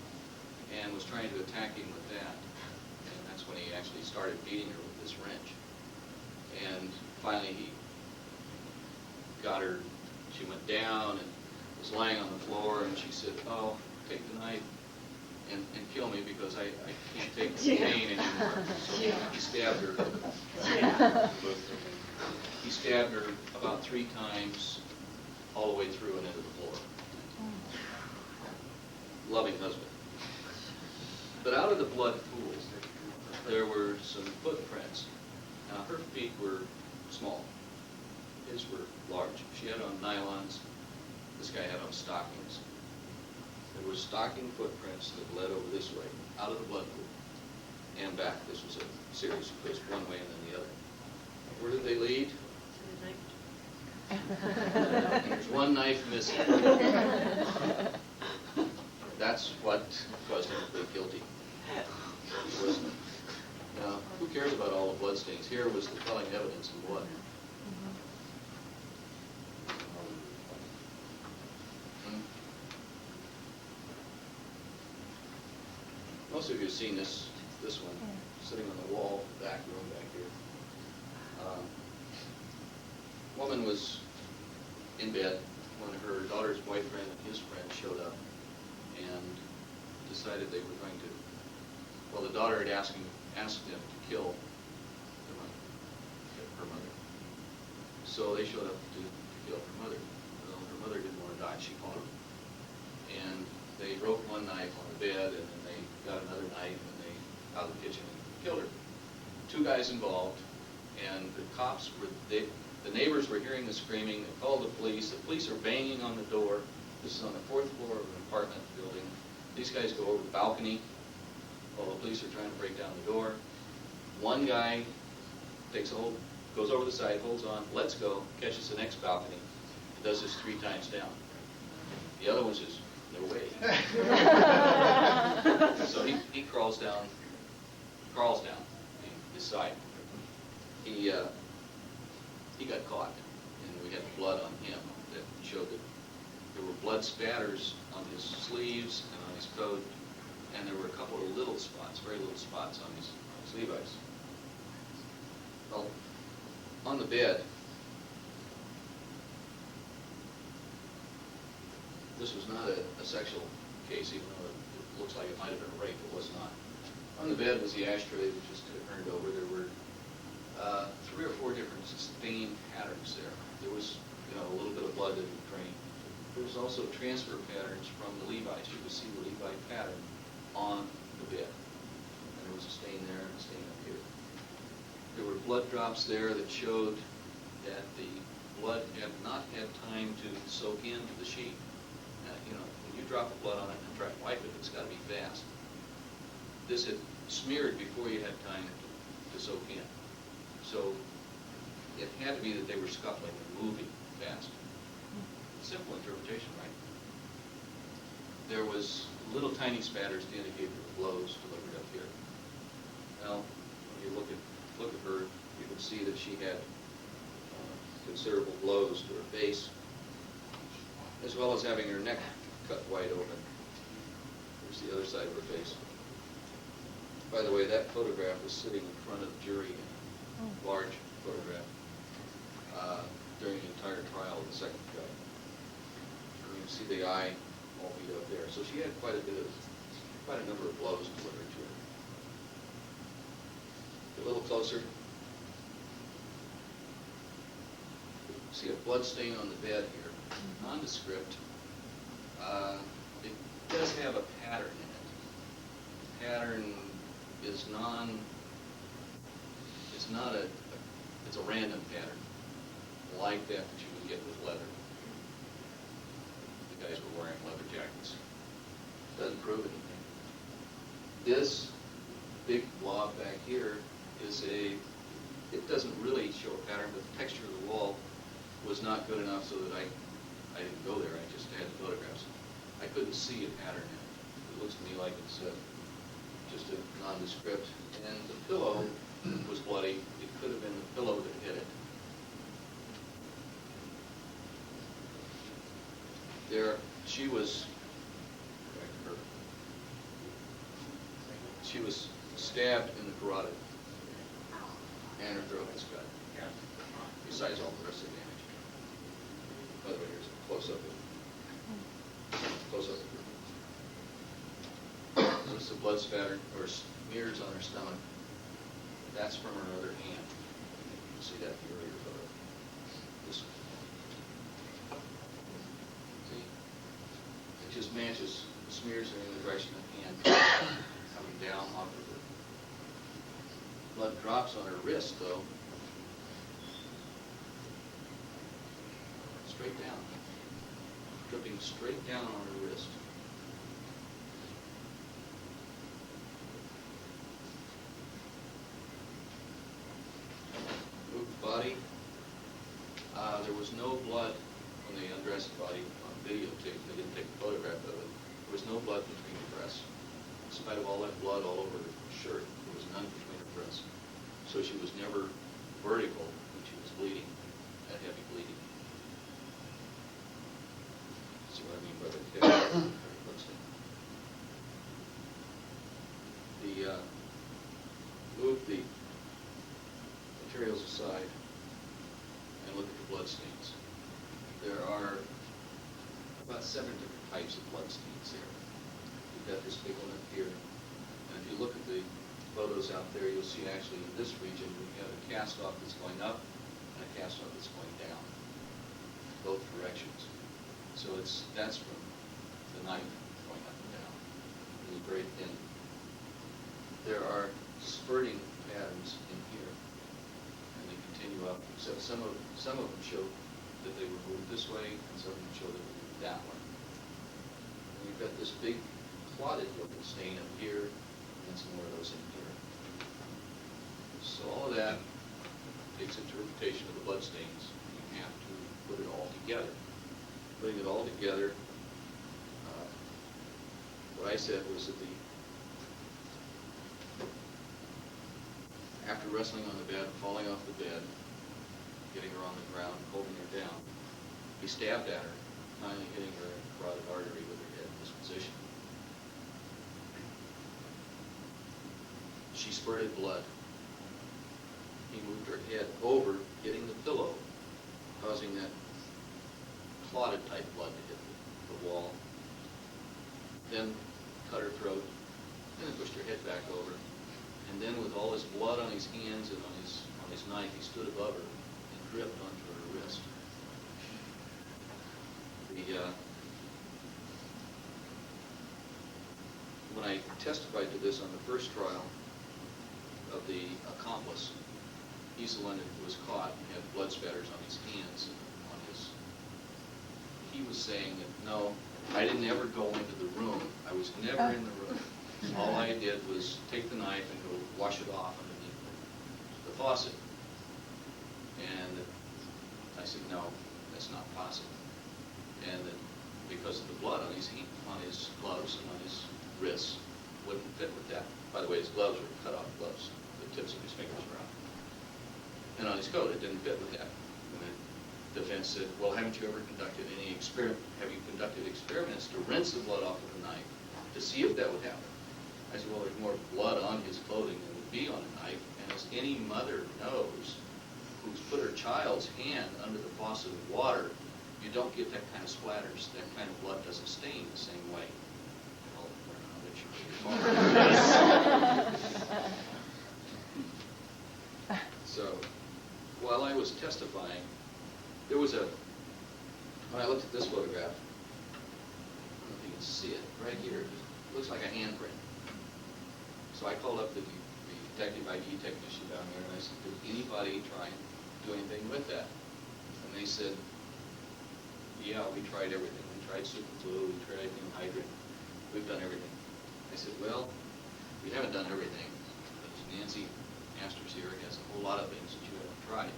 and was trying to attack him with that. And that's when he actually started beating her with this wrench. And finally he got her, she went down and was lying on the floor, and she said, oh, take the knife and kill me, because I can't take the pain anymore. So he stabbed her. He stabbed her about 3 times, all the way through and into the floor. Loving husband. But out of the blood pool, there were some footprints. Now, her feet were small. His were large. She had on nylons. This guy had on stockings. There were stocking footprints that led over this way, out of the blood pool, and back. This was a series. It goes one way and then the other. Where did they lead? There's one knife missing. That's what caused him to plead guilty. Now, who cares about all the blood stains? Here was the telling evidence in blood. Most of you have seen this one, sitting on the wall, back room back here. Woman was in bed when her daughter's boyfriend and his friend showed up, and decided they were going to, well, the daughter had asked them to kill her mother. So they showed up to kill her mother. Well, her mother didn't want to die, she fought them. And they broke one knife on the bed, and then they got another knife, and they out of the kitchen and killed her. 2 guys involved, and the cops were, the neighbors were hearing the screaming. They called the police. The police are banging on the door. This is on the 4th floor of an apartment building. These guys go over the balcony while the police are trying to break down the door. One guy takes a hold, goes over the side, holds on, lets go, catches the next balcony, and does this 3 times down. The other one says, "No way." So he crawls down his side. He got caught, and we had blood on him that showed that there were blood spatters on his sleeves and on his coat, and there were a couple of little spots, very little spots on his Levi's. Well, on the bed, this was not a sexual case, even though it looks like it might have been a rape. It was not. On the bed was the ashtray that just turned over. There were 3 or 4 different stain patterns there. There was, a little bit of blood that had drained. There was also transfer patterns from the Levi's. You could see the Levi pattern on the bed. And there was a stain there and a stain up here. There were blood drops there that showed that the blood had not had time to soak into the sheet. When you drop the blood on it and try to wipe it, it's got to be fast. This had smeared before you had time to soak in. So it had to be that they were scuffling and moving fast. Simple interpretation, right? There was little tiny spatters to indicate there were blows delivered up here. Now, when you look at her, you can see that she had considerable blows to her face, as well as having her neck cut wide open. Here's the other side of her face. By the way, that photograph was sitting in front of the jury, a large photograph, during the entire trial of the second judge. And you can see the eye all beat up there. So she had quite a number of blows delivered to her. A little closer. See a blood stain on the bed here, nondescript. It does have a pattern in it. The pattern is it's a random pattern, like that you would get with leather. The guys were wearing leather jackets. Doesn't prove anything. This big blob back here it doesn't really show a pattern, but the texture of the wall was not good enough so that I didn't go there. I just had the photographs. I couldn't see a pattern in it. It looks to me like it's just a nondescript. And the pillow was bloody. It could have been the pillow that hit it. There, she was stabbed in the carotid, and her throat was cut, besides all the rest of the damage. By the way, here's a close-up of her. This is the blood spatter, or smears on her stomach. That's from her other hand. You can see that in the earlier photo. This one. See? It just matches. The smears are in the direction of the hand coming down off of her. Blood drops on her wrist, though. Straight down. Dripping straight down on her wrist. Moved the body. There was no blood when they undressed the body on videotape. They didn't take a photograph of it. There was no blood between the breasts. In spite of all that blood all over her shirt, there was none between her breasts. So she was never vertical when she was bleeding, that heavy bleeding. See what I mean by the move the materials aside and look at the blood stains. There are about 7 different types of blood stains here. You've got this big one up here. And if you look at the photos out there, you'll see actually in this region, we have a cast-off that's going up and a cast-off that's going down, both directions. So that's from the knife going up and down. It's very thin. There are spurting patterns in here, and they continue up. So some of them show that they were moved this way, and some of them show that they moved that way. And you've got this big clotted looking stain up here, and some more of those in here. So all of that takes interpretation of the blood stains. You have to put it all together. Putting it all together, what I said was that after wrestling on the bed, falling off the bed, getting her on the ground, holding her down, he stabbed at her, finally hitting her in the carotid artery with her head in this position. She spurted blood. He moved her head over, hitting the pillow, causing that clotted type blood to hit the wall. Then cut her throat, and then pushed her head back over. And then with all his blood on his hands and on his knife, he stood above her and dripped onto her wrist. When I testified to this on the first trial of the accomplice, he's the one who was caught and had blood spatters on his hands and on his. He was saying that, no, I didn't ever go into the room. I was never in the room. All I did was take the knife and go wash it off underneath the faucet. And I said, no, that's not possible. And that because of the blood on his gloves and on his wrists, wouldn't fit with that. By the way, his gloves were cut off gloves. The tips of his fingers were out. And on his coat, it didn't fit with that. And the defense said, well, haven't you ever conducted any experiment? Have you conducted experiments to rinse the blood off of the knife to see if that would happen? I said, well, there's more blood on his clothing than would be on a knife. And as any mother knows who's put her child's hand under the faucet of water, you don't get that kind of splatters. That kind of blood doesn't stain the same way. So, while I was testifying, there was when I looked at this photograph, I don't know if you can see it, right here, it looks like a handprint. So I called up the detective ID technician down there and I said, did anybody try and do anything with that? And they said, yeah, we tried everything. We tried super glue, we tried new hydrant, we've done everything. I said, well, we haven't done everything. Because Nancy Masters here has a whole lot of things that you haven't tried.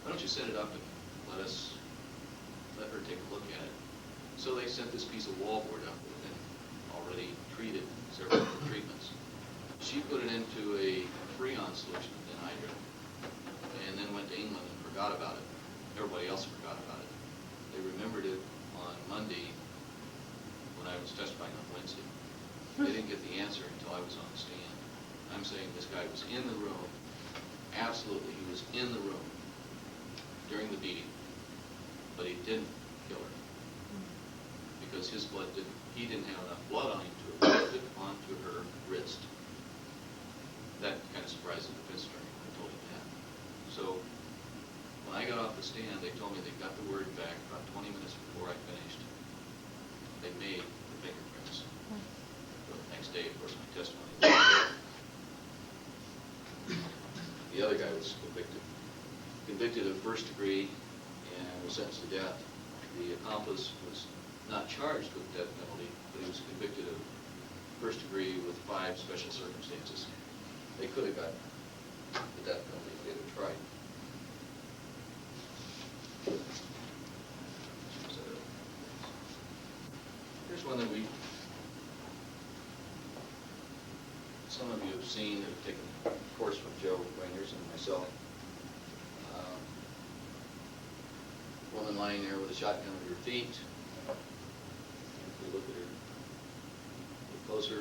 Why don't you set it up and let her take a look at it? So they sent this piece of wallboard up that had been already treated, several treatments. She put it into a Freon solution of anhydride, and then went to England and forgot about it. Everybody else forgot about it. They remembered it on Monday when I was testifying on Wednesday. They didn't get the answer until I was on the stand. I'm saying this guy was in the room. Absolutely, he was in the room during the beating, but he didn't kill her because his blood he didn't have enough blood on him to have put it onto her wrist. That kind of surprised the defense attorney when I told him that. So when I got off the stand, they told me they got the word back about 20 minutes before I finished. They made the fingerprints. So the next day, of course, my testimony was the other guy was convicted of first degree and was sentenced to death. The accomplice was not charged with death penalty, but he was convicted of first degree with 5 special circumstances. They could have got the death penalty if they had tried. Here's one that some of you have seen that have taken a course from Joe Rangers and myself. Woman lying there with a shotgun at her feet. If we look at her a little closer,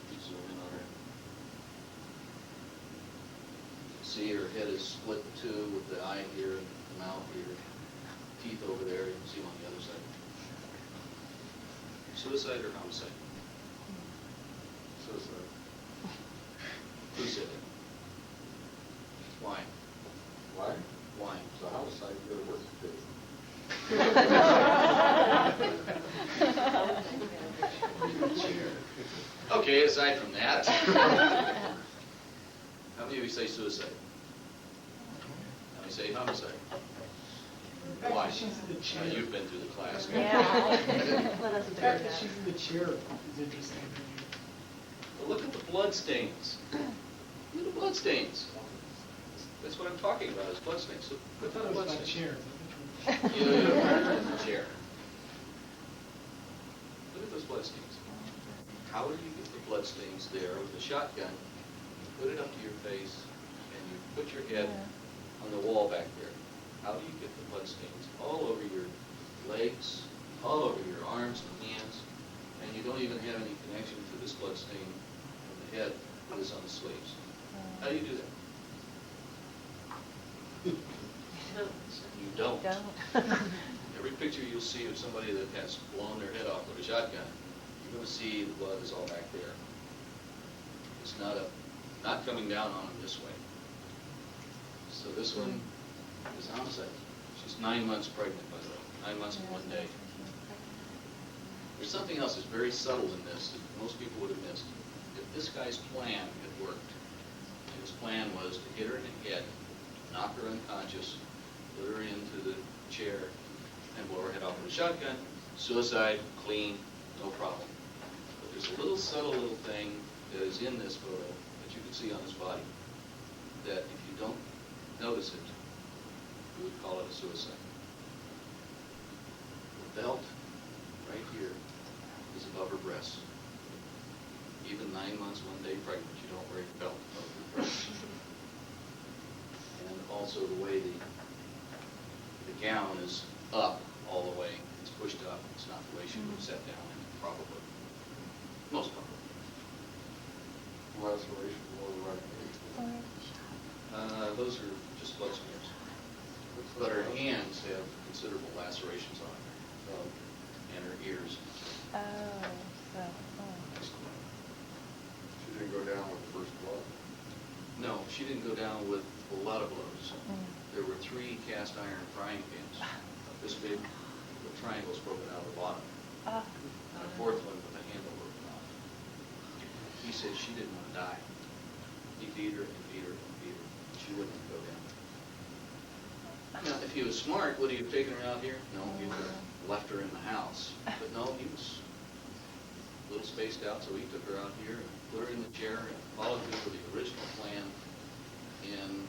we zoom in on her. You can see her head is split in two with the eye here and the mouth here, teeth over there. You can see them on the other side. Suicide or homicide? Okay, aside from that, how many of you say suicide? How many say homicide? Why? She's in the chair. You've been through the class. Yeah. Let us The do fact that that. she's in the chair is interesting to me. Well, look at the blood stains. Look at the blood stains. That's what I'm talking about, is blood stains. So I look thought at it the was blood about stains. chairs. Yeah, in the chair. Look at those blood stains. How do you get the blood stains there with a shotgun? Put it up to your face, and you put your head on the wall back there. How do you get the blood stains all over your legs, all over your arms and hands, and you don't even have any connection to this blood stain on the head that is on the sleeves? How do you do that? You don't. Every picture you'll see of somebody that has blown their head off with a shotgun, you're going to see the blood is all back there. It's not coming down on them this way. So this one is homicide. She's 9 months pregnant, by the way. 9 months and 1 day. There's something else that's very subtle in this that most people would have missed. If this guy's plan had worked, and his plan was to hit her in the head, knock her unconscious, put her into the chair, and blow her head off with a shotgun, suicide, clean, no problem. But there's a little subtle little thing that is in this photo that you can see on his body that if you don't notice it, you would call it a suicide. The belt right here is above her breasts. Even 9 months, 1 day pregnant, you don't wear a belt above your breasts. And also the way the gown is up all the way. It's pushed up. It's not the way she would have sat down in, probably. Most probably. Laceration below the right knee. Those are just blood smears. But her hands have considerable lacerations on her, and her ears. Oh, so, She didn't go down with the first blood. No, she didn't go down with a lot of blows. There were 3 cast iron frying pans, this big, with triangles broken out of the bottom, and a 4th one with a handle broken off. He said she didn't want to die. He beat her and beat her and beat her. She wouldn't go down. Now, if he was smart, would he have taken her out here? No, he would have left her in the house. But no, he was a little spaced out, so he took her out here and put her in the chair and followed through with the original plan, and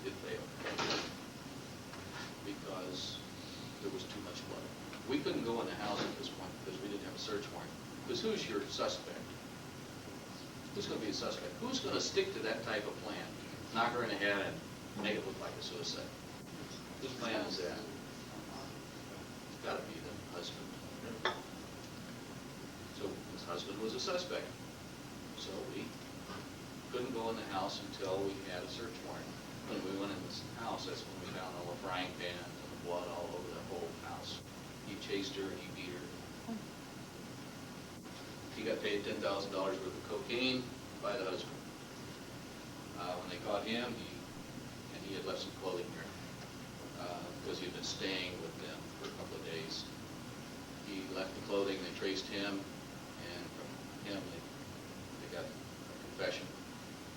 it failed because there was too much blood. We couldn't go in the house at this point because we didn't have a search warrant. Because who's your suspect? Who's going to be a suspect? Who's going to stick to that type of plan? Knock her in the head and make it look like a suicide. Whose plan is that? It's got to be the husband. So his husband was a suspect. So we couldn't go in the house until we had a search warrant. When we went in this house, that's when we found all the frying pans and the blood all over the whole house. He chased her and he beat her. He got paid $10,000 worth of cocaine by the husband. When they caught him, he had left some clothing here because he had been staying with them for a couple of days. He left the clothing, they traced him, and from him they got a confession.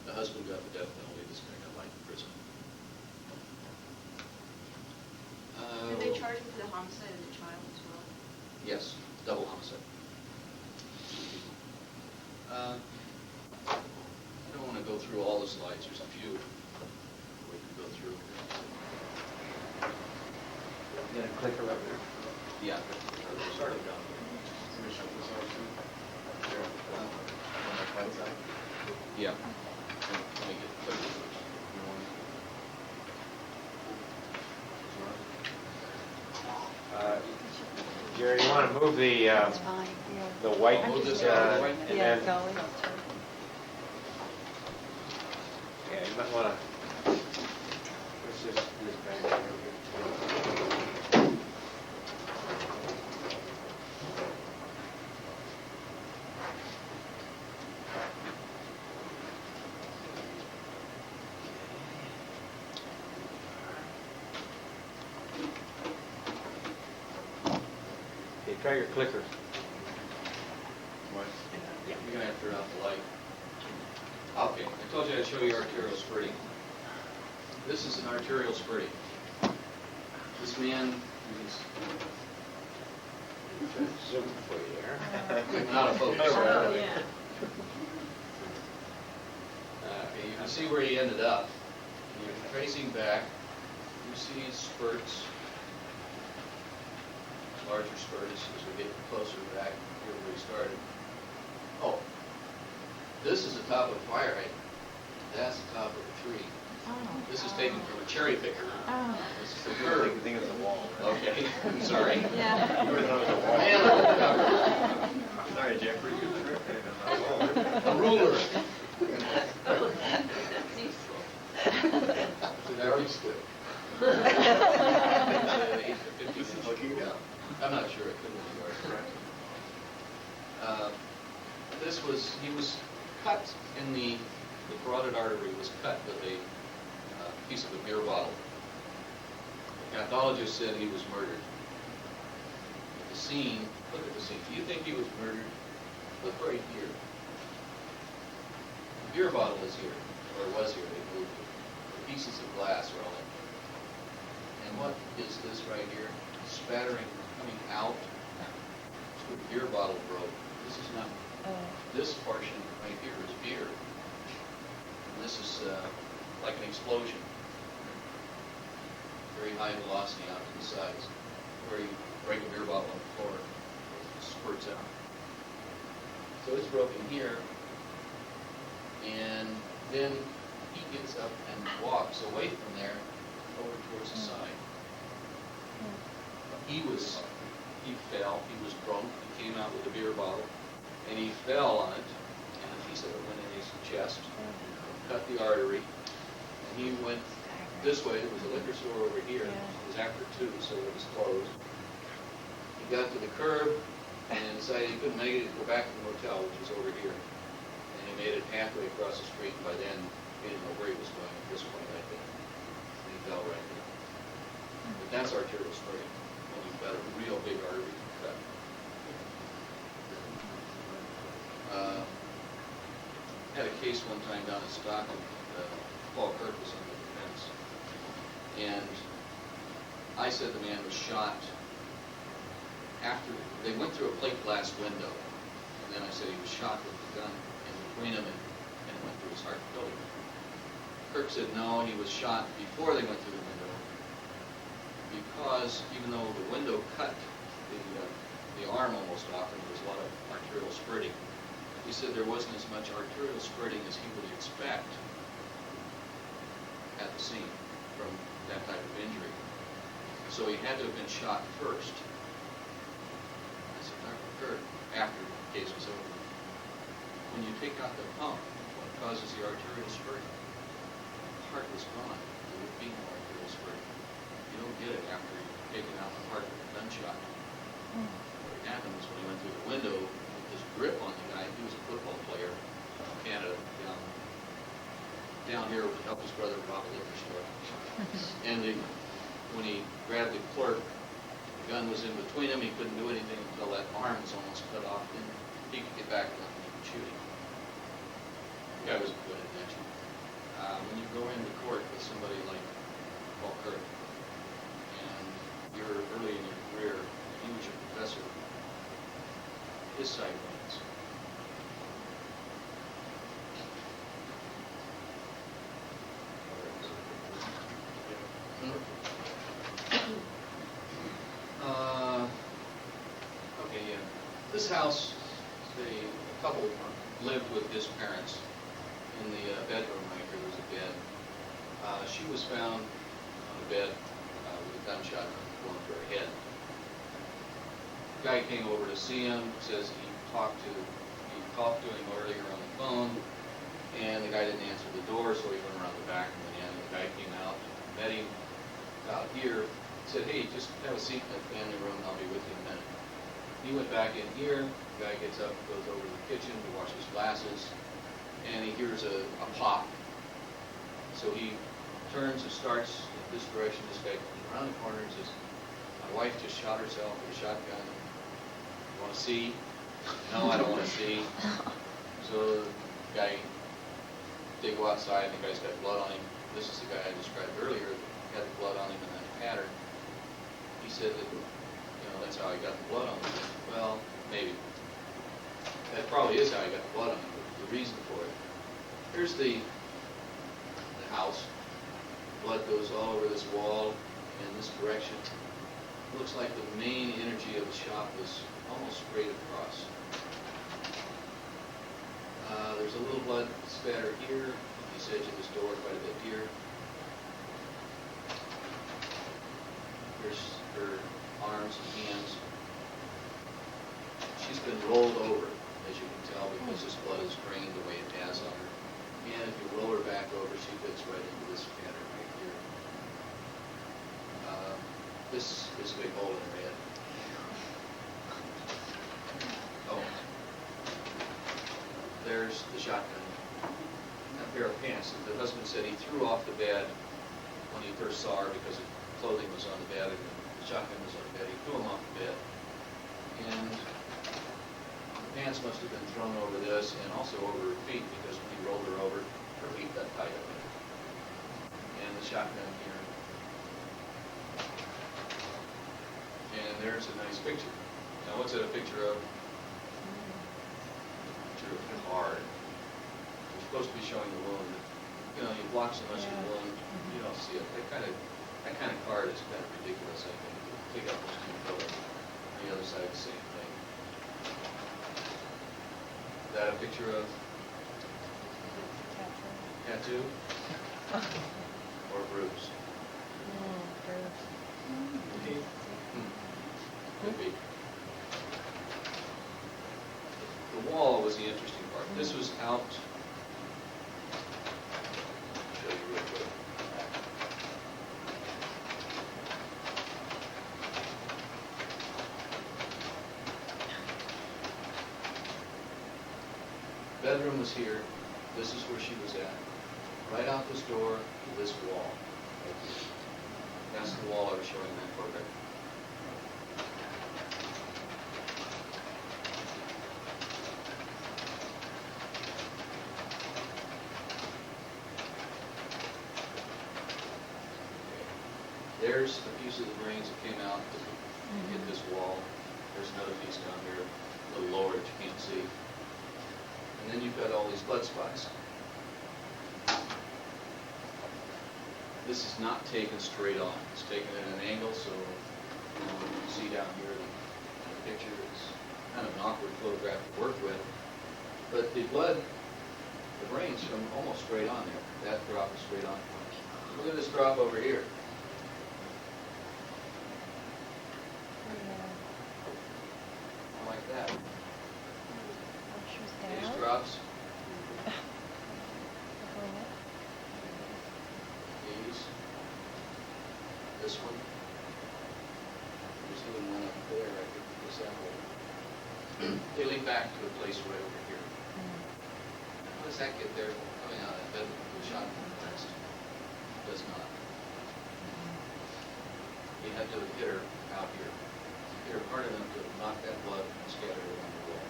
The husband got the death penalty, this guy got life in prison. Did they charge him for the homicide of the child as well? Yes, double homicide. I don't want to go through all the slides. There's a few we can go through. You got a clicker up there? Yeah, start it down. Yeah. Let me get the clicker first. Jerry, you want to move the it's fine, yeah. the white, Move this out of the way? and Yeah, then, going. yeah, you might want to, let's just do this back here. Okay, try your clicker. What? Yeah. turn out the light. Okay, I told you I'd show you arterial spurting. This is an arterial spurting. This man is Zoom for you there. not a focus. Oh, yeah. Okay, you can see where he ended up. And you're tracing back. You see spurts, larger spurts as we get closer back here where he started. Oh, this is the top of a fire hydrant. That's the top of a tree. This is taken from a cherry picker. This is the curve. I think it's a wall. Okay, I'm sorry. Yeah. You would've known it was a wall. Man on the cover. Sorry, Jeffrey, you tripped. A ruler. That's useful. It's a yardstick. This is looking up. I'm not sure, it couldn't be yours. He was cut in the carotid artery was cut with a piece of a beer bottle. The pathologist said he was murdered. At the scene, look at the scene. Do you think he was murdered? Look right here. The beer bottle is here, or was here, they moved it. The pieces of glass are all in there. And what is this right here? Spattering coming out. So the beer bottle broke. This is not, this portion right here is beer. And this is like an explosion. Very high velocity out to the sides. Where you break a beer bottle on the floor, it squirts out. So it's broken here. And then he gets up and walks away from there over towards the side. He fell, he was drunk, he came out with a beer bottle, and he fell on it, and a piece of it went in his chest, cut the artery, and he went this way. There was a liquor store over here, it was after 2, so it was closed. He got to the curb and decided he couldn't make it to go back to the motel, which was over here. And he made it halfway across the street, and by then he didn't know where he was going at this point, I think. And he fell right there. But that's arterial spurting, when you've got a real big artery cut. Had a case one time down in Stockton. Paul Kirk was on the defense. And I said the man was shot after, they went through a plate glass window. And then I said he was shot with the gun in between them and it went through his heart, killed him. Kirk said no, he was shot before they went through the window. Because even though the window cut the arm almost off, and there was a lot of arterial spurting, he said there wasn't as much arterial spurting as he would expect at the scene from that type of injury. So he had to have been shot first. I said, Dr. Kirk, after the case was over, when you take out the pump, what causes the arterial spurting? The heart was gone. There would be no arterial spurting. You don't get it after you've taken out the heart with a gunshot. What happened was when he went through the window, with this grip on the guy, he was a football player from Canada, down here to help his brother rob a liquor store. And when he grabbed the clerk, the gun was in between them. He couldn't do anything until that arm was almost cut off. Then he could get back and shoot him. The guy was a good intention. When you go into court with somebody like Paul Kirk, and you're early in your career, and he was your professor, his side wins. Okay, yeah. This house, a couple lived with his parents. In the bedroom right here was a bed. She was found on the bed with a gunshot going through her head. The guy came over to see him, says he talked to him earlier on the phone, and the guy didn't answer the door, so he went around the back and went in. The guy came out, met him out here, said, hey, just have a seat in the family room, I'll be with you in a minute. He went back in here, the guy gets up, goes over to the kitchen to wash his glasses, and he hears a pop. So he turns and starts in this direction. This guy comes around the corner and says, my wife just shot herself with a shotgun. You want to see? No, I don't want to see. So guy, they go outside and the guy's got blood on him. This is the guy I described earlier, that had the blood on him in that pattern. He said that, that's how he got the blood on him. Well, maybe. That probably is how he got the blood on him, the reason for it. Here's the house. Blood goes all over this wall in this direction. Looks like the main energy of the shot was almost straight across. There's a little blood spatter here, this edge of this door, quite a bit here. Here's her arms and hands. She's been rolled over, as you can tell, because this blood is drained the way it has on her. And if you roll her back over, she fits right into this pattern right here. This is a big hole in her head. Oh. There's the shotgun. A pair of pants that the husband said he threw off the bed when he first saw her because the clothing was on the bed and the shotgun was on the bed. He threw them off the bed. And the pants must have been thrown over this and also over her feet because when he rolled her over, her feet got tied up in it. And the shotgun here. And there's a nice picture. Now what's it a picture of? Picture of a card. You're supposed to be showing the wound. You block so much of the wound, you don't see it. That kind of card is kind of ridiculous, I think. Take out those two photos. On the other side, the same thing. Is that a picture of tattoo? Or bruise? Could be. The wall was the interesting part. This was out. I'll show you real quick. Bedroom was here. This is where she was at. Right out this door to this wall. That's the wall I was showing in that photograph. There's a piece of the brains that came out to hit this wall. There's another piece down here, a little lower that you can't see. And then you've got all these blood spots. This is not taken straight on. It's taken at an angle, so you can see down here the picture. It's kind of an awkward photograph to work with. But the blood, the brains come almost straight on there. That drop is straight on. Look at this drop over here. Like that. These drops. These. This one. There's even one up there. I could put this out over. They lead back to a place right over here. How does that get there coming out of that bed with a shotgun blast? Does not. You had to hit her out here. Hit her hard enough to knock that blood and scatter it around the wall.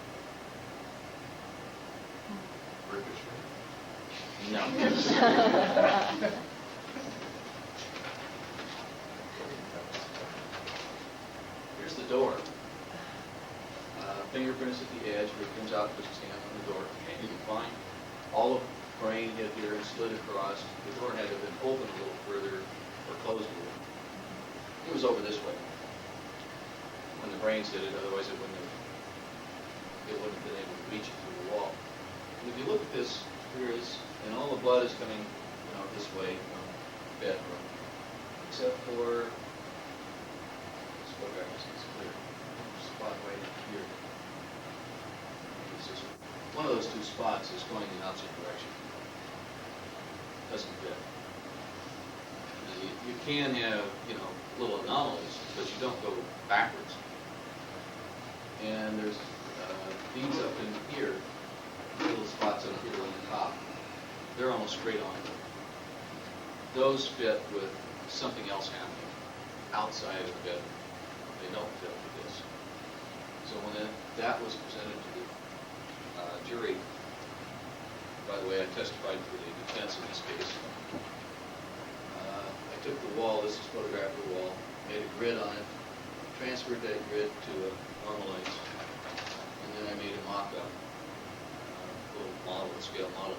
No. Here's the door. Fingerprints at the edge where it comes out, puts his hand on the door. And you can find all of the brain hit here and slid across. The door had to have been opened a little further or closed a little. It was over this way when the brains hit it, otherwise it wouldn't have been able to reach it through the wall. And if you look at this, here is, and all the blood is coming this way from the bedroom, except for this photograph is clear. Spot right here. It's just one of those two spots is going in the opposite direction. Doesn't fit. You can have, little anomalies, but you don't go backwards. And there's these up in here, little spots up here on the top. They're almost straight on. Those fit with something else happening outside of the bedroom. They don't fit with this. So when that was presented to the jury, the way, I testified for the defense in this case. I took the wall, this is a photograph of the wall, made a grid on it, transferred that grid to a normalized, and then I made a mock-up, little model, scale model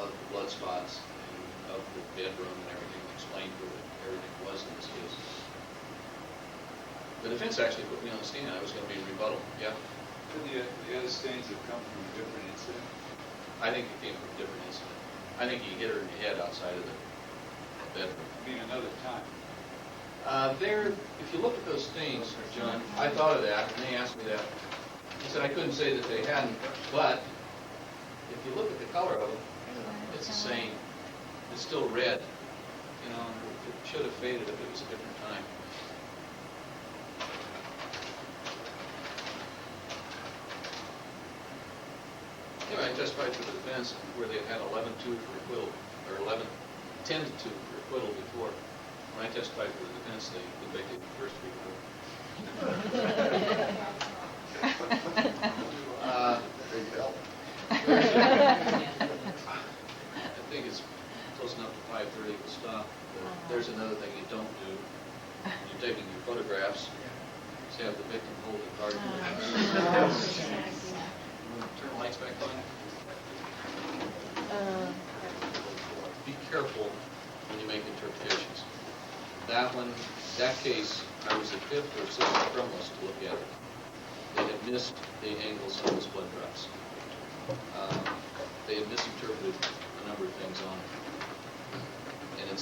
of the blood spots and of the bedroom and everything, explained what everything was in this case. The defense actually put me on the stand. I was going to be in rebuttal. Yeah? Could the other stains have come from a different incident? I think it came from a different incident. I think he hit her in the head outside of the bedroom. I mean, another time. If you look at those stains, John, I thought of that, and they asked me that. I said I couldn't say that they hadn't, but if you look at the color of them, it's the same. It's still red. You know, it should have faded if it was a different time. Anyway, I testified for the defense where they had 11-2 for acquittal, or 10-2 for acquittal before. When I testified for the defense, they convicted the first three Big help. I think it's close enough to 5:30 to stop. But there's another thing you don't do. When you're taking your photographs, is have the victim hold the card. Turn the lights back on. Be careful when you make interpretations. That case, I was the fifth or sixth criminalist to look at it. They had missed the angles on those blood drops. They had misinterpreted a number of things on it. And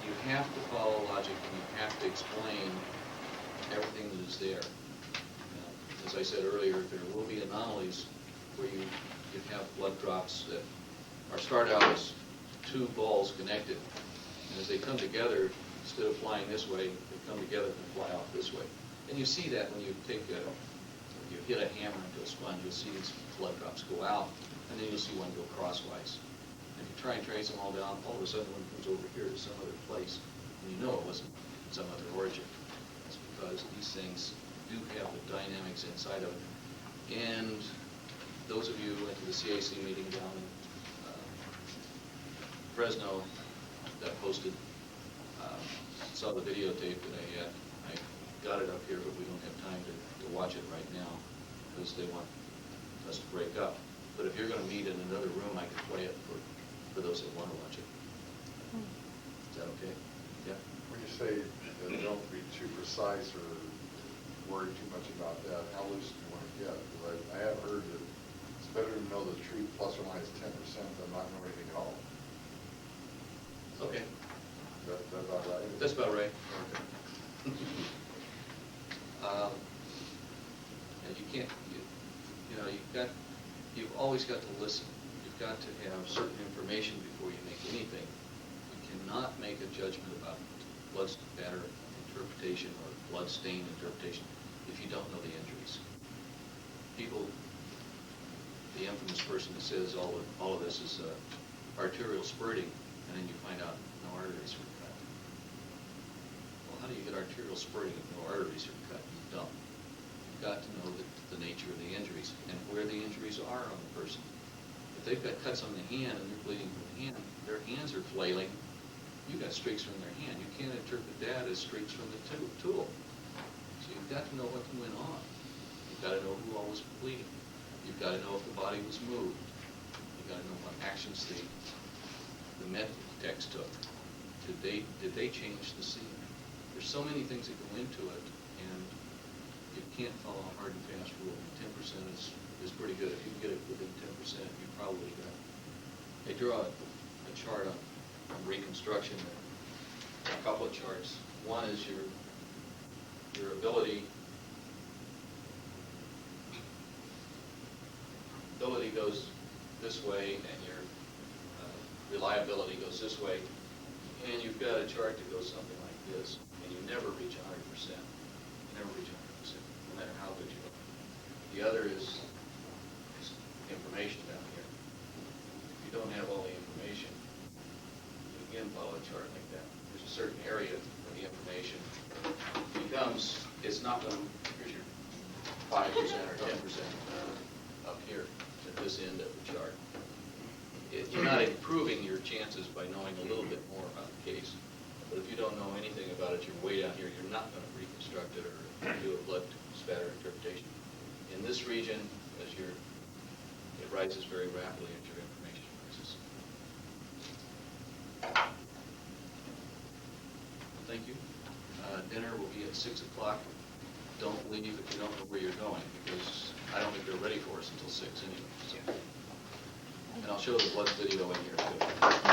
you have to follow logic and you have to explain everything that is there. As I said earlier, there will be anomalies where you have blood drops that start out as two balls connected. And as they come together, instead of flying this way, they come together and fly off this way. And you see that when you you hit a hammer into a sponge, you'll see these blood drops go out, and then you'll see one go crosswise. If you try and trace them all down, all of a sudden one comes over here to some other place, and you know it wasn't some other origin. That's because these things do have the dynamics inside of it. And those of you who went to the CAC meeting down in Fresno that posted, saw the videotape that I had. I got it up here, but we don't have time to watch it right now because they want us to break up. But if you're going to meet in another room, I can play it for those that want to watch it. Is that okay? Yeah. When you say don't be too precise or worry too much about that, how loose do you want to get? Because I have heard that it's better to know the truth plus or minus 10% than not know anything at all. Okay. Is that about right? That's about right. Okay. And you can't, you've always got to listen. You've got to have certain information before you make anything. You cannot make a judgment about bloodspatter interpretation or blood stain interpretation if you don't know the injuries. People, the infamous person that says all of this is arterial spurting, and then you find out no arteries were cut. Well, how do you get arterial spurting if no arteries are cut? You don't. You've got to know the nature of the injuries and where the injuries are on the person. If they've got cuts on the hand and they're bleeding from the hand, their hands are flailing, you've got streaks from their hand. You can't interpret that as streaks from the tool. So you've got to know what went on. You've got to know who all was bleeding. You've got to know if the body was moved. You've got to know what actions the med techs took. Did they change the scene? There's so many things that go into it, and you can't follow a hard and fast rule. 10% is pretty good. If you can get it within 10%, you probably got it. They draw a chart on reconstruction, a couple of charts. One is your ability goes this way, and your reliability goes this way, and you've got a chart that goes something like this, and you never reach 100%. You never reach 100%, no matter how good you are. The other is information down here. If you don't have all the information, you again follow a chart like that. There's a certain area where the information becomes, it's not going to, here's your 5% or 10% up here at this end of the chart. you're not improving your chances by knowing a little bit more about the case. But if you don't know anything about it, you're way down here, you're not going to reconstruct it or do a blood spatter interpretation. In this region, it rises very rapidly as your information rises. Thank you. Dinner will be at 6 o'clock. Don't leave if you don't know where you're going, because I don't think they're ready for us until 6 anyway. So. And I'll show the blood video in here too.